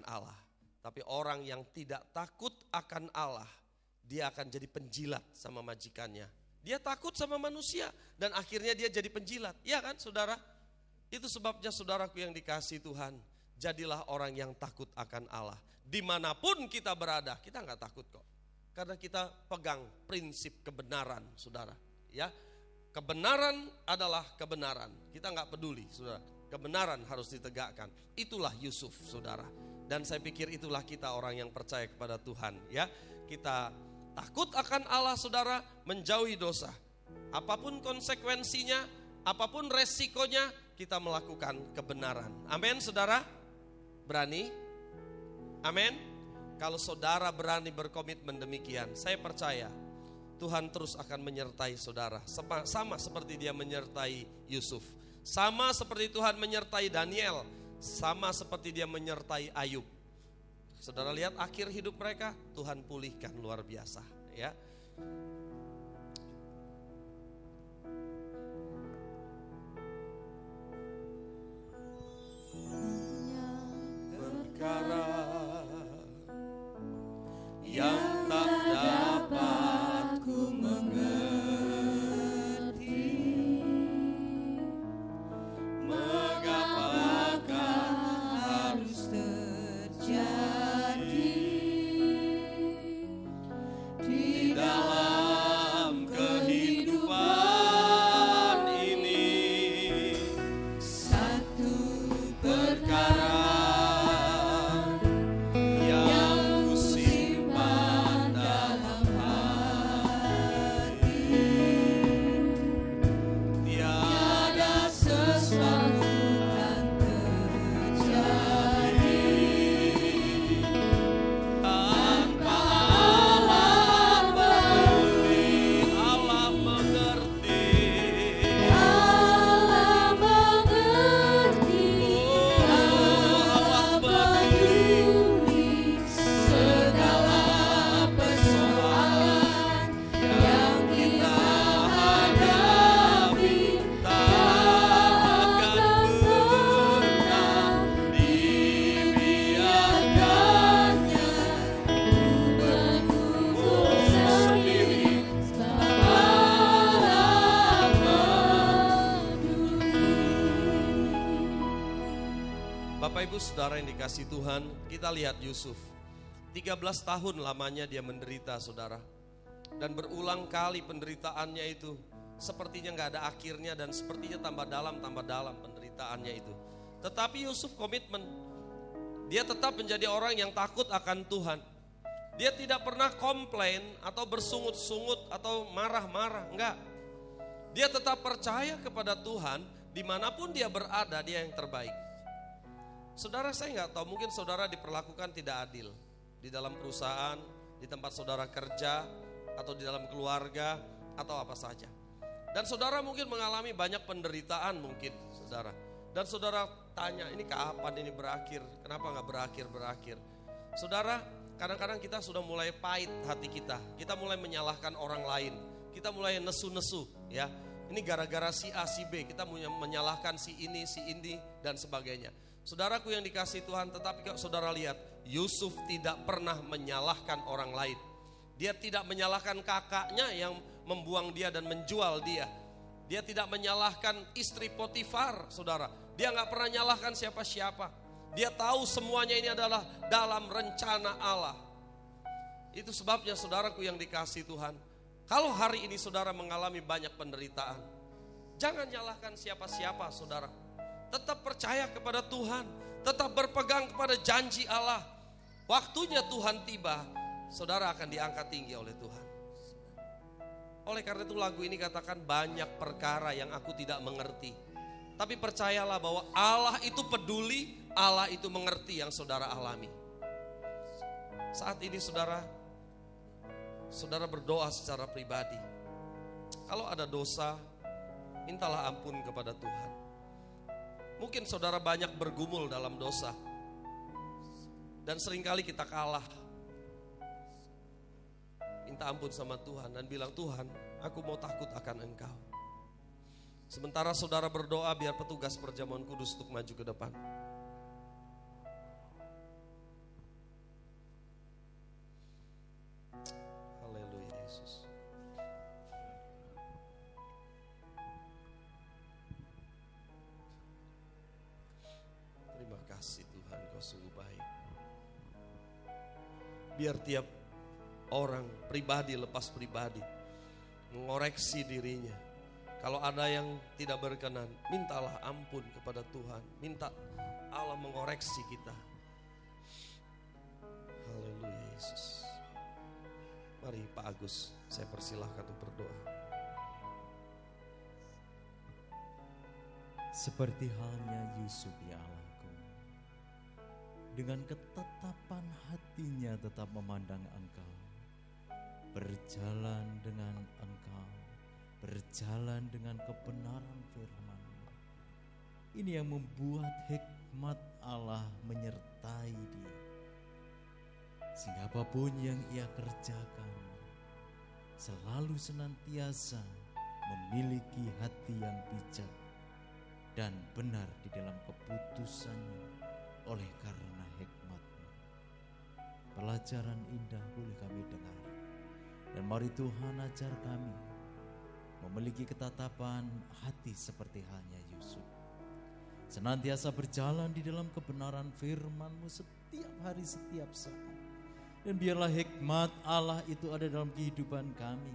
Allah. Tapi orang yang tidak takut akan Allah, dia akan jadi penjilat sama majikannya. Dia takut sama manusia dan akhirnya dia jadi penjilat. Iya kan, saudara? Itu sebabnya, saudaraku yang dikasihi Tuhan, jadilah orang yang takut akan Allah. Dimanapun kita berada, kita nggak takut kok. Karena kita pegang prinsip kebenaran, saudara. Ya, kebenaran adalah kebenaran. Kita nggak peduli, saudara. Kebenaran harus ditegakkan. Itulah Yusuf, saudara. Dan saya pikir itulah kita orang yang percaya kepada Tuhan. Ya, kita takut akan Allah, saudara, menjauhi dosa. Apapun konsekuensinya, apapun resikonya, kita melakukan kebenaran. Amin, saudara. Berani? Amin. Kalau saudara berani berkomitmen demikian, saya percaya Tuhan terus akan menyertai saudara. Sama seperti dia menyertai Yusuf. Sama seperti Tuhan menyertai Daniel. Sama seperti dia menyertai Ayub. Saudara lihat akhir hidup mereka, Tuhan pulihkan luar biasa, ya. Perkara yang tak dapat ku mengerti, mengapakah harus terjadi di dalam kehidupan ini. Satu perkara Saudara yang dikasih Tuhan, kita lihat Yusuf. 13 tahun lamanya dia menderita, saudara. Dan berulang kali penderitaannya itu sepertinya gak ada akhirnya dan sepertinya tambah dalam penderitaannya itu. Tetapi Yusuf komitmen. Dia tetap menjadi orang yang takut akan Tuhan. Dia tidak pernah komplain atau bersungut-sungut atau marah-marah, enggak. Dia tetap percaya kepada Tuhan, dimanapun dia berada, dia yang terbaik. Saudara, saya nggak tahu, mungkin saudara diperlakukan tidak adil di dalam perusahaan, di tempat saudara kerja, atau di dalam keluarga, atau apa saja. Dan saudara mungkin mengalami banyak penderitaan mungkin, saudara. Dan saudara tanya, ini kapan ini berakhir? Kenapa gak berakhir-berakhir? Saudara, kadang-kadang kita sudah mulai pahit hati kita. Kita mulai menyalahkan orang lain. Kita mulai nesu-nesu, ya. Ini gara-gara si A, si B. Kita menyalahkan si ini, dan sebagainya. Saudaraku yang dikasihi Tuhan, tetapi kalau saudara lihat, Yusuf tidak pernah menyalahkan orang lain. Dia tidak menyalahkan kakaknya yang membuang dia dan menjual dia. Dia tidak menyalahkan istri Potifar, saudara. Dia gak pernah nyalahkan siapa-siapa. Dia tahu semuanya ini adalah dalam rencana Allah. Itu sebabnya saudaraku yang dikasihi Tuhan, kalau hari ini saudara mengalami banyak penderitaan, jangan nyalahkan siapa-siapa, saudara. Tetap percaya kepada Tuhan, tetap berpegang kepada janji Allah. Waktunya Tuhan tiba, saudara akan diangkat tinggi oleh Tuhan. Oleh karena itu lagu ini katakan, banyak perkara yang aku tidak mengerti. Tapi percayalah bahwa Allah itu peduli, Allah itu mengerti yang saudara alami. Saat ini saudara berdoa secara pribadi. Kalau ada dosa, mintalah ampun kepada Tuhan. Mungkin saudara banyak bergumul dalam dosa. Dan seringkali kita kalah. Minta ampun sama Tuhan dan bilang, Tuhan, aku mau takut akan Engkau. Sementara saudara berdoa, biar petugas perjamuan kudus untuk maju ke depan. Haleluya Yesus. Terima kasih Tuhan, Kau sungguh baik. Biar tiap orang pribadi lepas pribadi mengoreksi dirinya. Kalau ada yang tidak berkenan, mintalah ampun kepada Tuhan. Minta Allah mengoreksi kita. Haleluya Yesus. Mari Pak Agus, saya persilahkan untuk berdoa. Seperti halnya Yusuf ya Allahku, dengan ketetapan hatinya tetap memandang Engkau, berjalan dengan Engkau, berjalan dengan kebenaran firman-Mu. Ini yang membuat hikmat Allah menyertai dia. Sehingga apapun yang ia kerjakan, selalu senantiasa memiliki hati yang bijak dan benar di dalam keputusannya oleh karena hikmat-Mu. Pelajaran indah boleh kami dengar. Dan mari Tuhan ajar kami memiliki ketatapan hati seperti halnya Yusuf. Senantiasa berjalan di dalam kebenaran firman-Mu setiap hari, setiap saat. Dan biarlah hikmat Allah itu ada dalam kehidupan kami.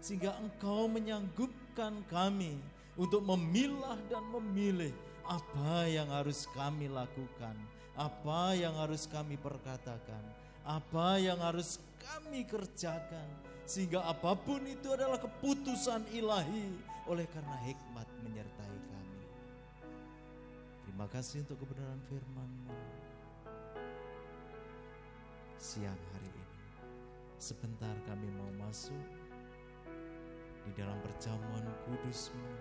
Sehingga Engkau menyanggupkan kami untuk memilah dan memilih apa yang harus kami lakukan, apa yang harus kami perkatakan, apa yang harus kami kerjakan. Sehingga apapun itu adalah keputusan ilahi oleh karena hikmat menyertai kami. Terima kasih untuk kebenaran firman-Mu. Siang hari ini, sebentar kami mau masuk di dalam perjamuan kudus-Mu.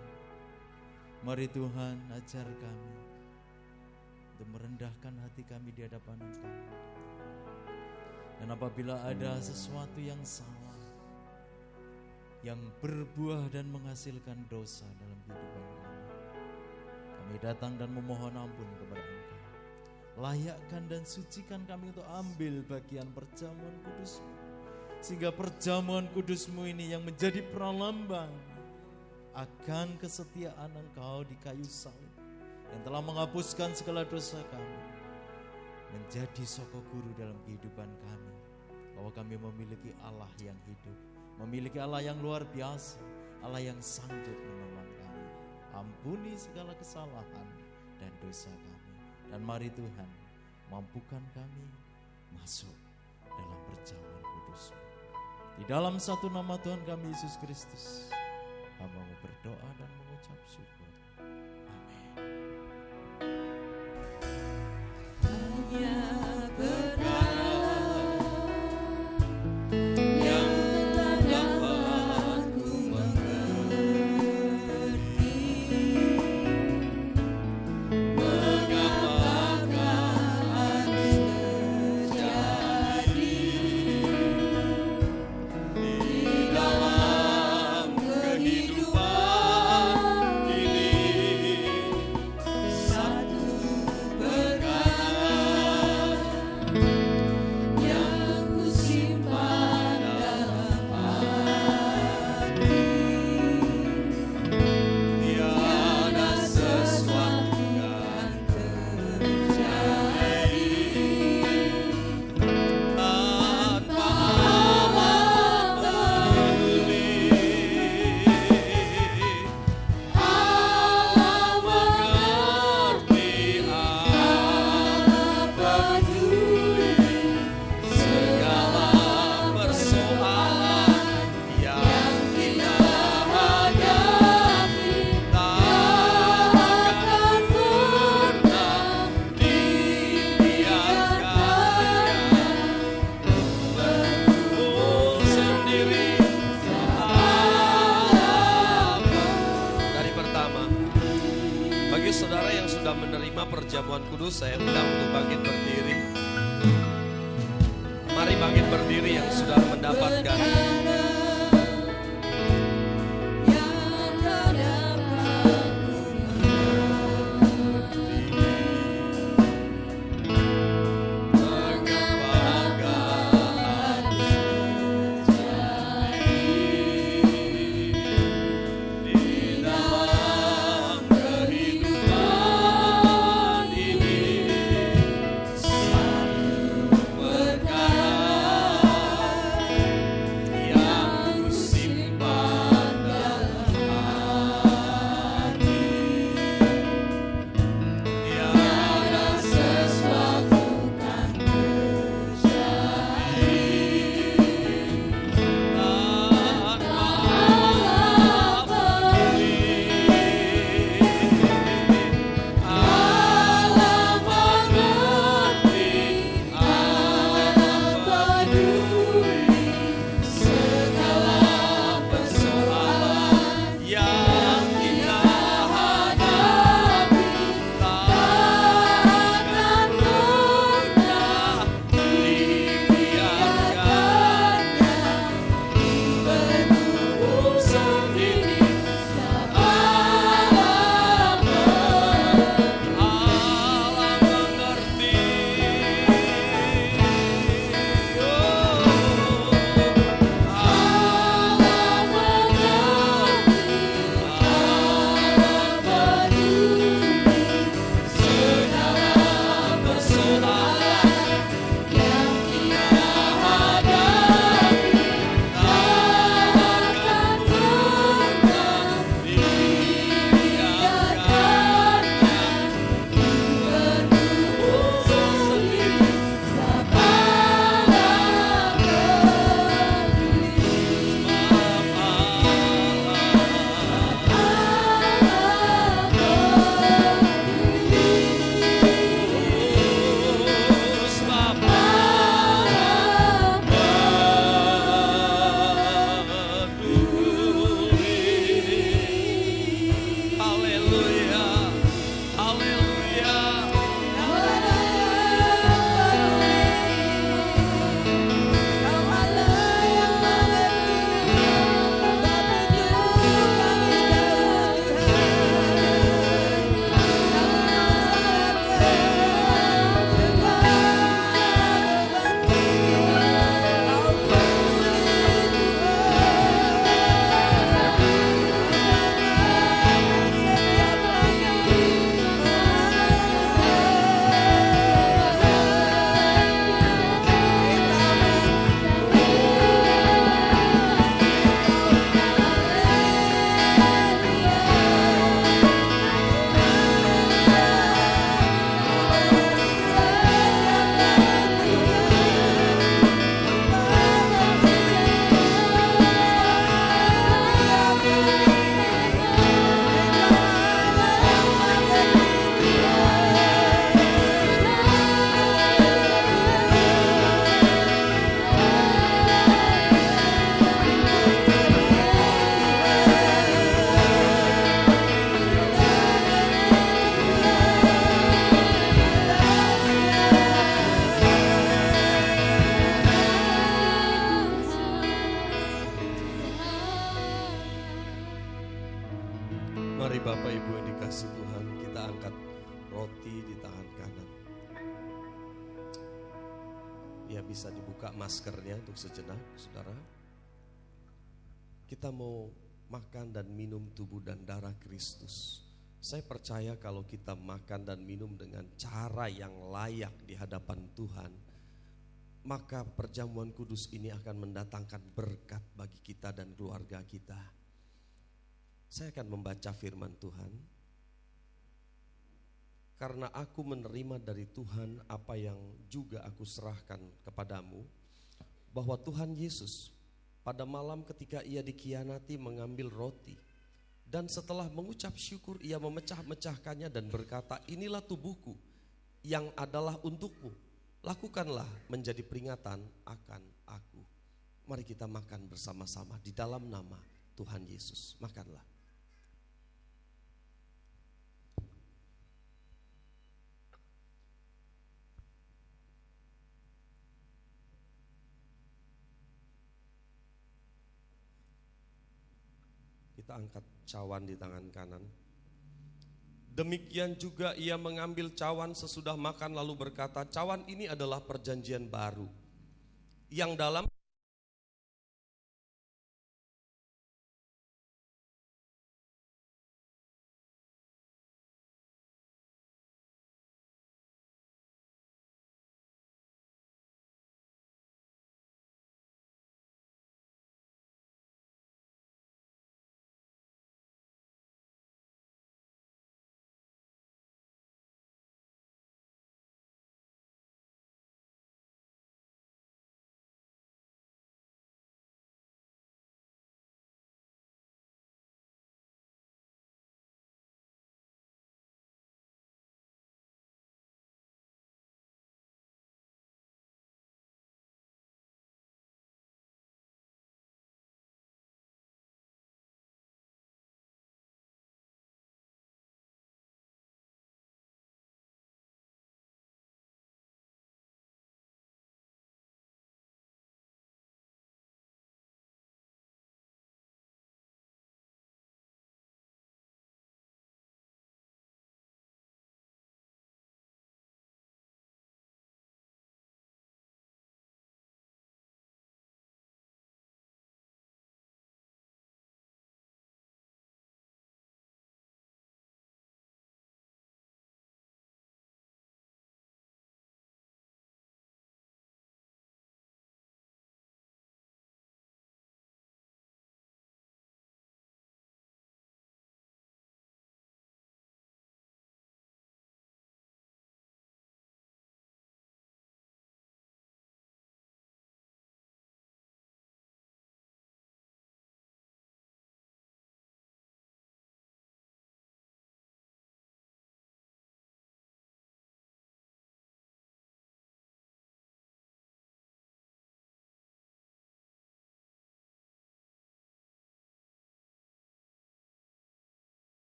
Mari Tuhan ajar kami untuk merendahkan hati kami di hadapan Engkau. Dan apabila ada sesuatu yang salah, yang berbuah dan menghasilkan dosa dalam kehidupan kami datang dan memohon ampun kepada Engkau. Layakkan dan sucikan kami untuk ambil bagian perjamuan kudus-Mu. Sehingga perjamuan kudus-Mu ini yang menjadi pralambang akan kesetiaan Engkau di kayu salib, yang telah menghapuskan segala dosa kami, menjadi sokok guru dalam kehidupan kami, bahwa kami memiliki Allah yang hidup, memiliki Allah yang luar biasa, Allah yang sanggup menolong kami. Ampuni segala kesalahan dan dosa kami. Dan mari Tuhan, mampukan kami masuk dalam perjamuan kudus-Mu. Di dalam satu nama Tuhan kami Yesus Kristus, hamba mau berdoa dan mengucap syukur. Amin. Hanya benar bersama. Bagi saudara yang sudah menerima perjamuan kudus, saya undang untuk bangkit berdiri. Mari bangkit berdiri yang sudah mendapatkan. Mari Bapak Ibu yang dikasih Tuhan, kita angkat roti di tangan kanan. Ya, bisa dibuka maskernya untuk sejenak, saudara. Kita mau makan dan minum tubuh dan darah Kristus. Saya percaya kalau kita makan dan minum dengan cara yang layak di hadapan Tuhan, maka perjamuan kudus ini akan mendatangkan berkat bagi kita dan keluarga kita. Saya akan membaca firman Tuhan. Karena aku menerima dari Tuhan apa yang juga aku serahkan kepadamu, bahwa Tuhan Yesus pada malam ketika ia dikhianati mengambil roti, dan setelah mengucap syukur ia memecah-mecahkannya dan berkata, inilah tubuhku yang adalah untukmu, lakukanlah menjadi peringatan akan aku. Mari kita makan bersama-sama di dalam nama Tuhan Yesus. Makanlah. kita angkat cawan di tangan kanan. Demikian juga ia mengambil cawan sesudah makan lalu berkata, cawan ini adalah perjanjian baru yang dalam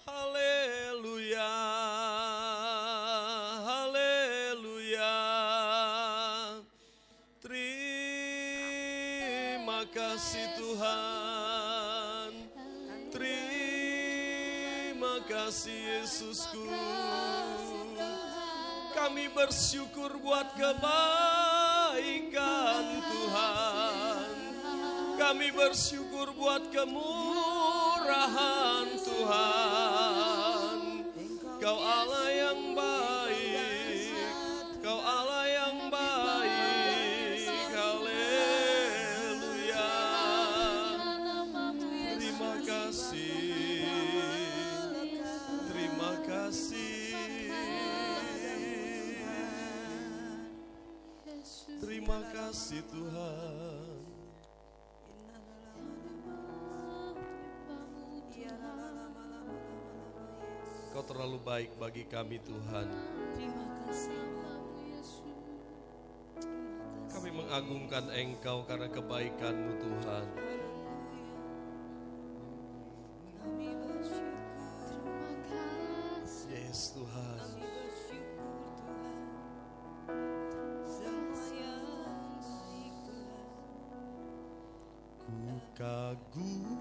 haleluya, haleluya. Terima kasih Tuhan, terima kasih Yesusku. Kami bersyukur buat kebaikan Tuhan. Kami bersyukur buat kemurahan Tuhan. Kau Allah yang baik, Kau Allah yang baik. Haleluya. Terima kasih, terima kasih. Terima kasih Tuhan. Kau terlalu baik bagi kami Tuhan. Terima kasih. Kami mengagungkan Engkau karena kebaikan-Mu Tuhan. Kami bersyukur. Terima kasih. Yes Tuhan. Kami bersyukur Tuhan. Semua yang baik Tuhan. Ku kagum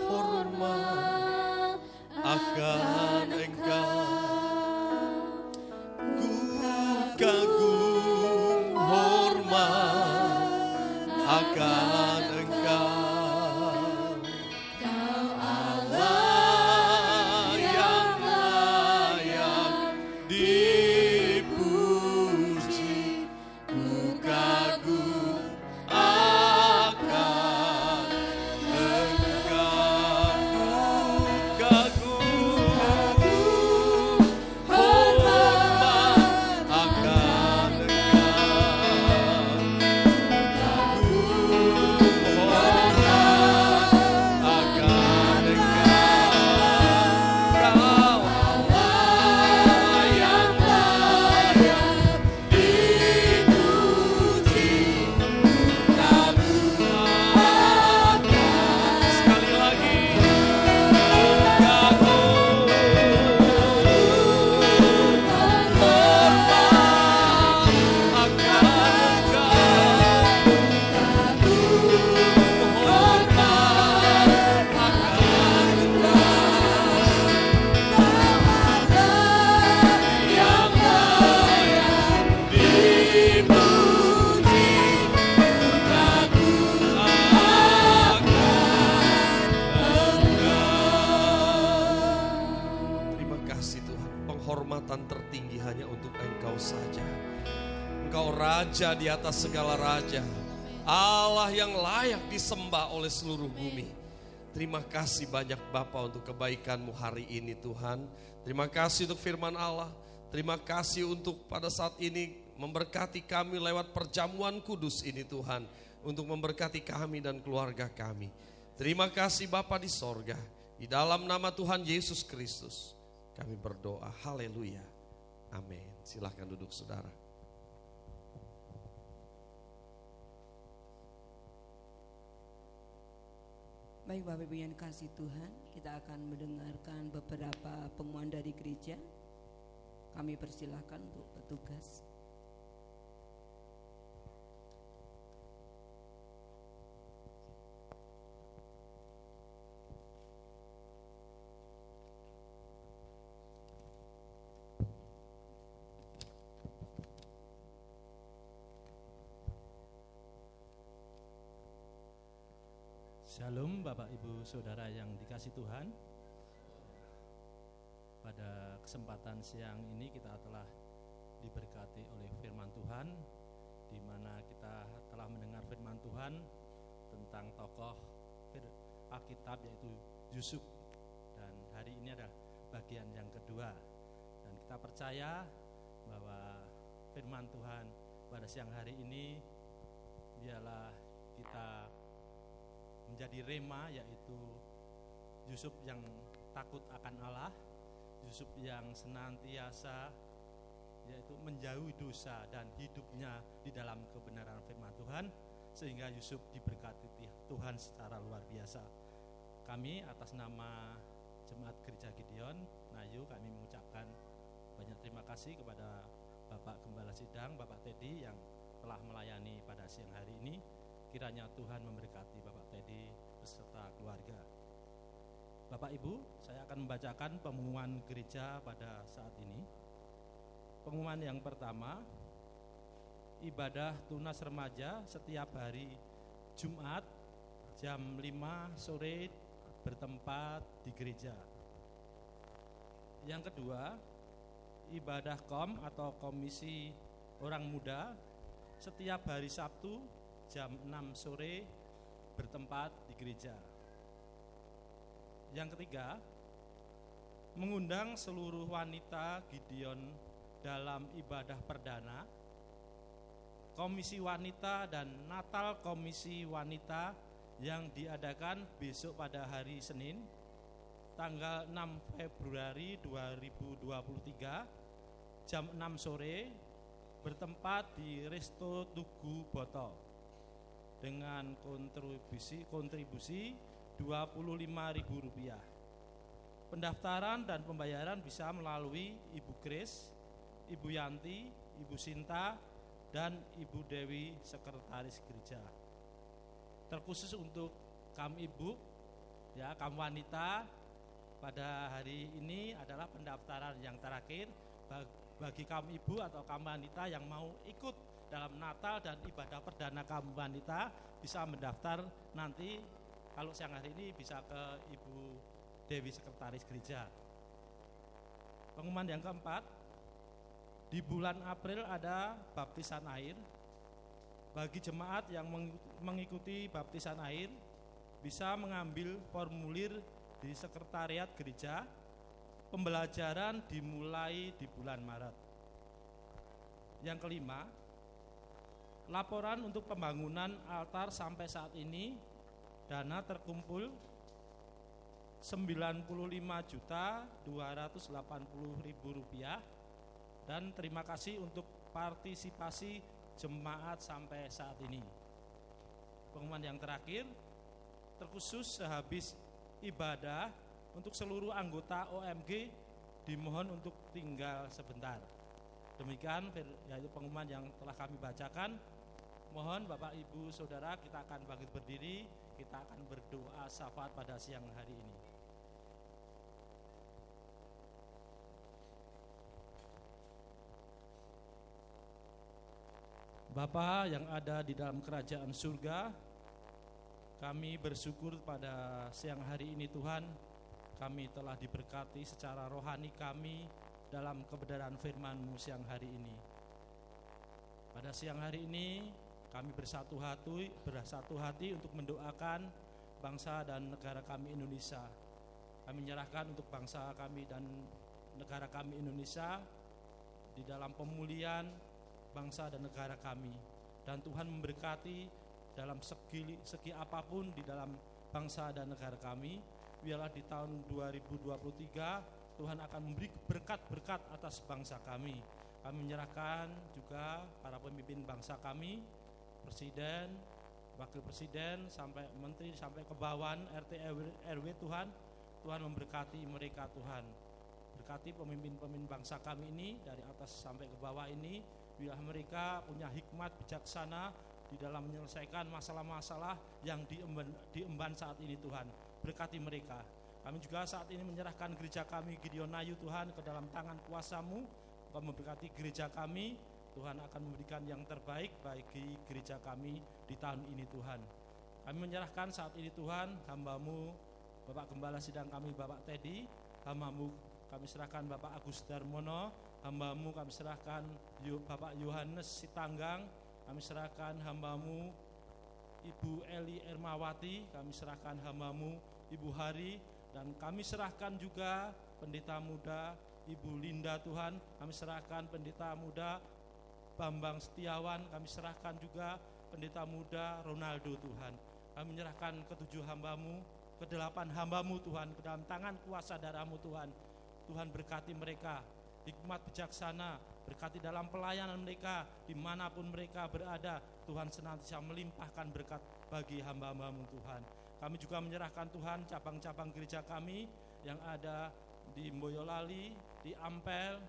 hormat akan Engkau. Ku kagum hormat akan Engkau. Kau Allah yang layak dipuji. Ku kagum akan Engkau. Ku kagum hormat akan hanya untuk Engkau saja. Engkau Raja di atas segala raja, Allah yang layak disembah oleh seluruh bumi. Terima kasih banyak Bapa untuk kebaikan-Mu hari ini Tuhan. Terima kasih untuk firman Allah. Terima kasih untuk pada saat ini memberkati kami lewat perjamuan kudus ini Tuhan. Untuk memberkati kami dan keluarga kami. Terima kasih Bapa di sorga. Di dalam nama Tuhan Yesus Kristus kami berdoa. Haleluya. Amin. Silahkan duduk saudara. Baik Bapak Ibu yang dikasihi Tuhan, kita akan mendengarkan beberapa pengumuman dari gereja. Kami persilahkan untuk bertugas. Shalom Bapak Ibu Saudara yang dikasihi Tuhan. Pada kesempatan siang ini kita telah diberkati oleh firman Tuhan, di mana kita telah mendengar firman Tuhan tentang tokoh Alkitab yaitu Yusuf. Dan hari ini adalah bagian yang kedua. Dan kita percaya bahwa firman Tuhan pada siang hari ini biarlah kita menjadi rema, yaitu Yusuf yang takut akan Allah, Yusuf yang senantiasa yaitu menjauhi dosa dan hidupnya di dalam kebenaran firman Tuhan, sehingga Yusuf diberkati Tuhan secara luar biasa. Kami atas nama Jemaat Gereja Gideon Nayu, kami mengucapkan banyak terima kasih kepada Bapak Gembala Sidang, Bapak Teddy yang telah melayani pada siang hari ini. Kiranya Tuhan memberkati Bapak Teddy beserta keluarga. Bapak Ibu, saya akan membacakan pengumuman gereja pada saat ini. Pengumuman yang pertama, ibadah tunas remaja setiap hari Jumat jam 5 sore bertempat di gereja. Yang kedua, ibadah KOM atau Komisi Orang Muda setiap hari Sabtu jam 6 sore bertempat di gereja. Yang ketiga, mengundang seluruh wanita Gideon dalam ibadah perdana, Komisi Wanita dan Natal Komisi Wanita yang diadakan besok pada hari Senin, tanggal 6 Februari 2023, jam 6 sore, bertempat di Resto Tugu Boto. Dengan kontribusi Rp25.000. Pendaftaran dan pembayaran bisa melalui Ibu Grace, Ibu Yanti, Ibu Sinta, dan Ibu Dewi Sekretaris Gereja. Terkhusus untuk kaum ibu, ya kaum wanita, pada hari ini adalah pendaftaran yang terakhir bagi kaum ibu atau kaum wanita yang mau ikut dalam Natal dan ibadah perdana kaum wanita, bisa mendaftar nanti. Kalau siang hari ini bisa ke Ibu Dewi Sekretaris Gereja. Pengumuman yang keempat, di bulan April ada baptisan air. Bagi jemaat yang mengikuti baptisan air bisa mengambil formulir di sekretariat gereja. Pembelajaran dimulai di bulan Maret. Yang kelima, laporan untuk pembangunan altar sampai saat ini dana terkumpul Rp95.280.000 dan terima kasih untuk partisipasi jemaat sampai saat ini. Pengumuman yang terakhir, terkhusus sehabis ibadah untuk seluruh anggota OMG dimohon untuk tinggal sebentar. Demikian yaitu pengumuman yang telah kami bacakan. Mohon Bapak Ibu Saudara, kita akan bangkit berdiri, kita akan berdoa syafaat pada siang hari ini. Bapa yang ada di dalam kerajaan surga, kami bersyukur pada siang hari ini Tuhan, kami telah diberkati secara rohani kami dalam kebenaran firman-Mu siang hari ini. Pada siang hari ini kami bersatu hati untuk mendoakan bangsa dan negara kami Indonesia. Kami menyerahkan untuk bangsa kami dan negara kami Indonesia di dalam pemulihan bangsa dan negara kami. Dan Tuhan memberkati dalam segi apapun di dalam bangsa dan negara kami. Biarlah di tahun 2023 Tuhan akan memberi berkat-berkat atas bangsa kami. Kami menyerahkan juga para pemimpin bangsa kami, presiden, wakil presiden, sampai menteri, sampai ke bawahan RT RW. Tuhan memberkati mereka. Tuhan berkati pemimpin-pemimpin bangsa kami ini dari atas sampai ke bawah ini. Biarlah mereka punya hikmat bijaksana di dalam menyelesaikan masalah-masalah yang diemban saat ini. Tuhan berkati mereka. Kami juga saat ini menyerahkan gereja kami Gideon Ayu Tuhan ke dalam tangan kuasa-Mu. Engkau memberkati gereja kami. Tuhan akan memberikan yang terbaik bagi gereja kami di tahun ini. Tuhan kami menyerahkan saat ini Tuhan hamba-Mu Bapak Gembala Sidang kami Bapak Teddy, hamba-Mu kami serahkan Bapak Agus Darmono, hamba-Mu kami serahkan Bapak Yohanes Sitanggang, kami serahkan hamba-Mu Ibu Eli Ermawati, kami serahkan hamba-Mu Ibu Hari, dan kami serahkan juga pendeta muda Ibu Linda Tuhan, kami serahkan pendeta muda Bambang Setiawan, kami serahkan juga pendeta muda Ronaldo Tuhan. Kami menyerahkan ketujuh hamba-Mu, ke-8 hamba-Mu Tuhan ke dalam tangan kuasa darah-Mu Tuhan. Tuhan berkati mereka, hikmat bijaksana, berkati dalam pelayanan mereka, dimanapun mereka berada. Tuhan senantiasa melimpahkan berkat bagi hamba-hamba-Mu Tuhan. Kami juga menyerahkan Tuhan cabang-cabang gereja kami yang ada di Boyolali, di Ampel,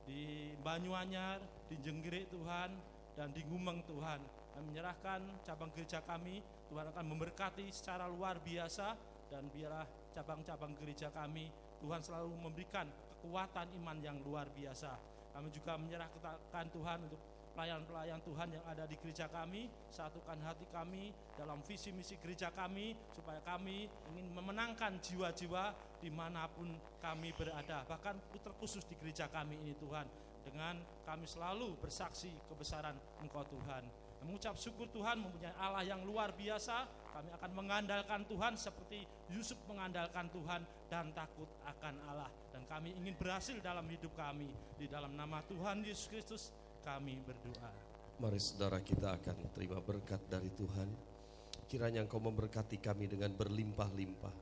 di Banyuanyar, di Jenggerik Tuhan, dan di Gumeng Tuhan. Kami menyerahkan cabang gereja kami, Tuhan akan memberkati secara luar biasa. Dan biarlah cabang-cabang gereja kami Tuhan selalu memberikan kekuatan iman yang luar biasa. Kami juga menyerahkan Tuhan untuk pelayan-pelayan Tuhan yang ada di gereja kami. Satukan hati kami dalam visi misi gereja kami, supaya kami ingin memenangkan jiwa-jiwa dimanapun kami berada. Bahkan terkhusus di gereja kami ini Tuhan, dengan kami selalu bersaksi kebesaran Engkau Tuhan. Mengucap syukur Tuhan mempunyai Allah yang luar biasa. Kami akan mengandalkan Tuhan seperti Yusuf mengandalkan Tuhan dan takut akan Allah. Dan kami ingin berhasil dalam hidup kami. Di dalam nama Tuhan Yesus Kristus kami berdoa. Mari saudara, kita akan terima berkat dari Tuhan. Kiranya Engkau memberkati kami dengan berlimpah-limpah.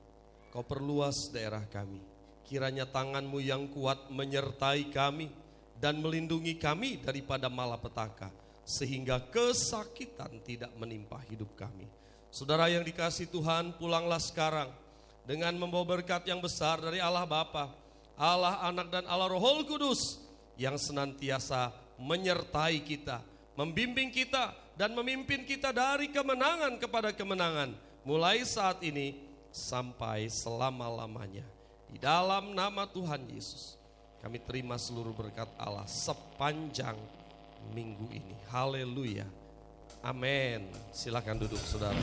Kau perluas daerah kami. Kiranya tangan-Mu yang kuat menyertai kami dan melindungi kami daripada malapetaka, sehingga kesakitan tidak menimpa hidup kami. Saudara yang dikasihi Tuhan, pulanglah sekarang dengan membawa berkat yang besar dari Allah Bapa, Allah Anak dan Allah Roh Kudus yang senantiasa menyertai kita, membimbing kita dan memimpin kita dari kemenangan kepada kemenangan, mulai saat ini sampai selama-lamanya. Di dalam nama Tuhan Yesus kami terima seluruh berkat Allah sepanjang minggu ini. Haleluya. Amin. Silakan duduk saudara.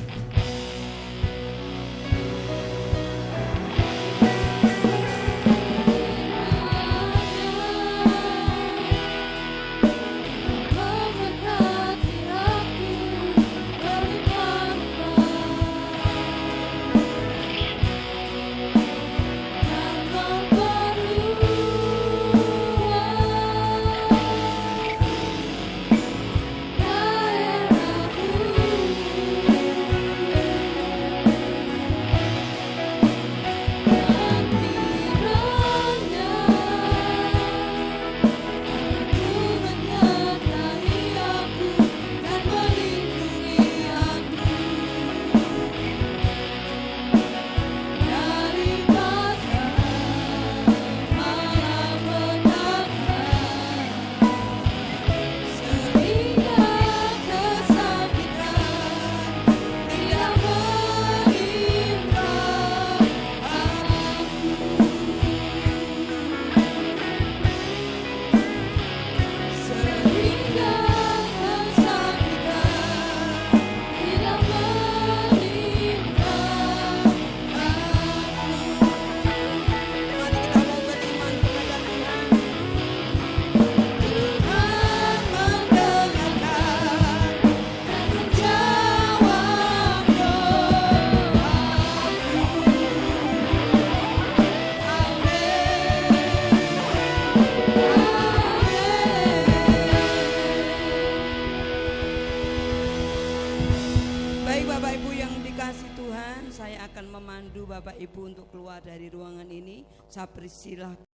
yang dikasih Tuhan, saya akan memandu Bapak Ibu untuk keluar dari ruangan ini. Saya persilahkan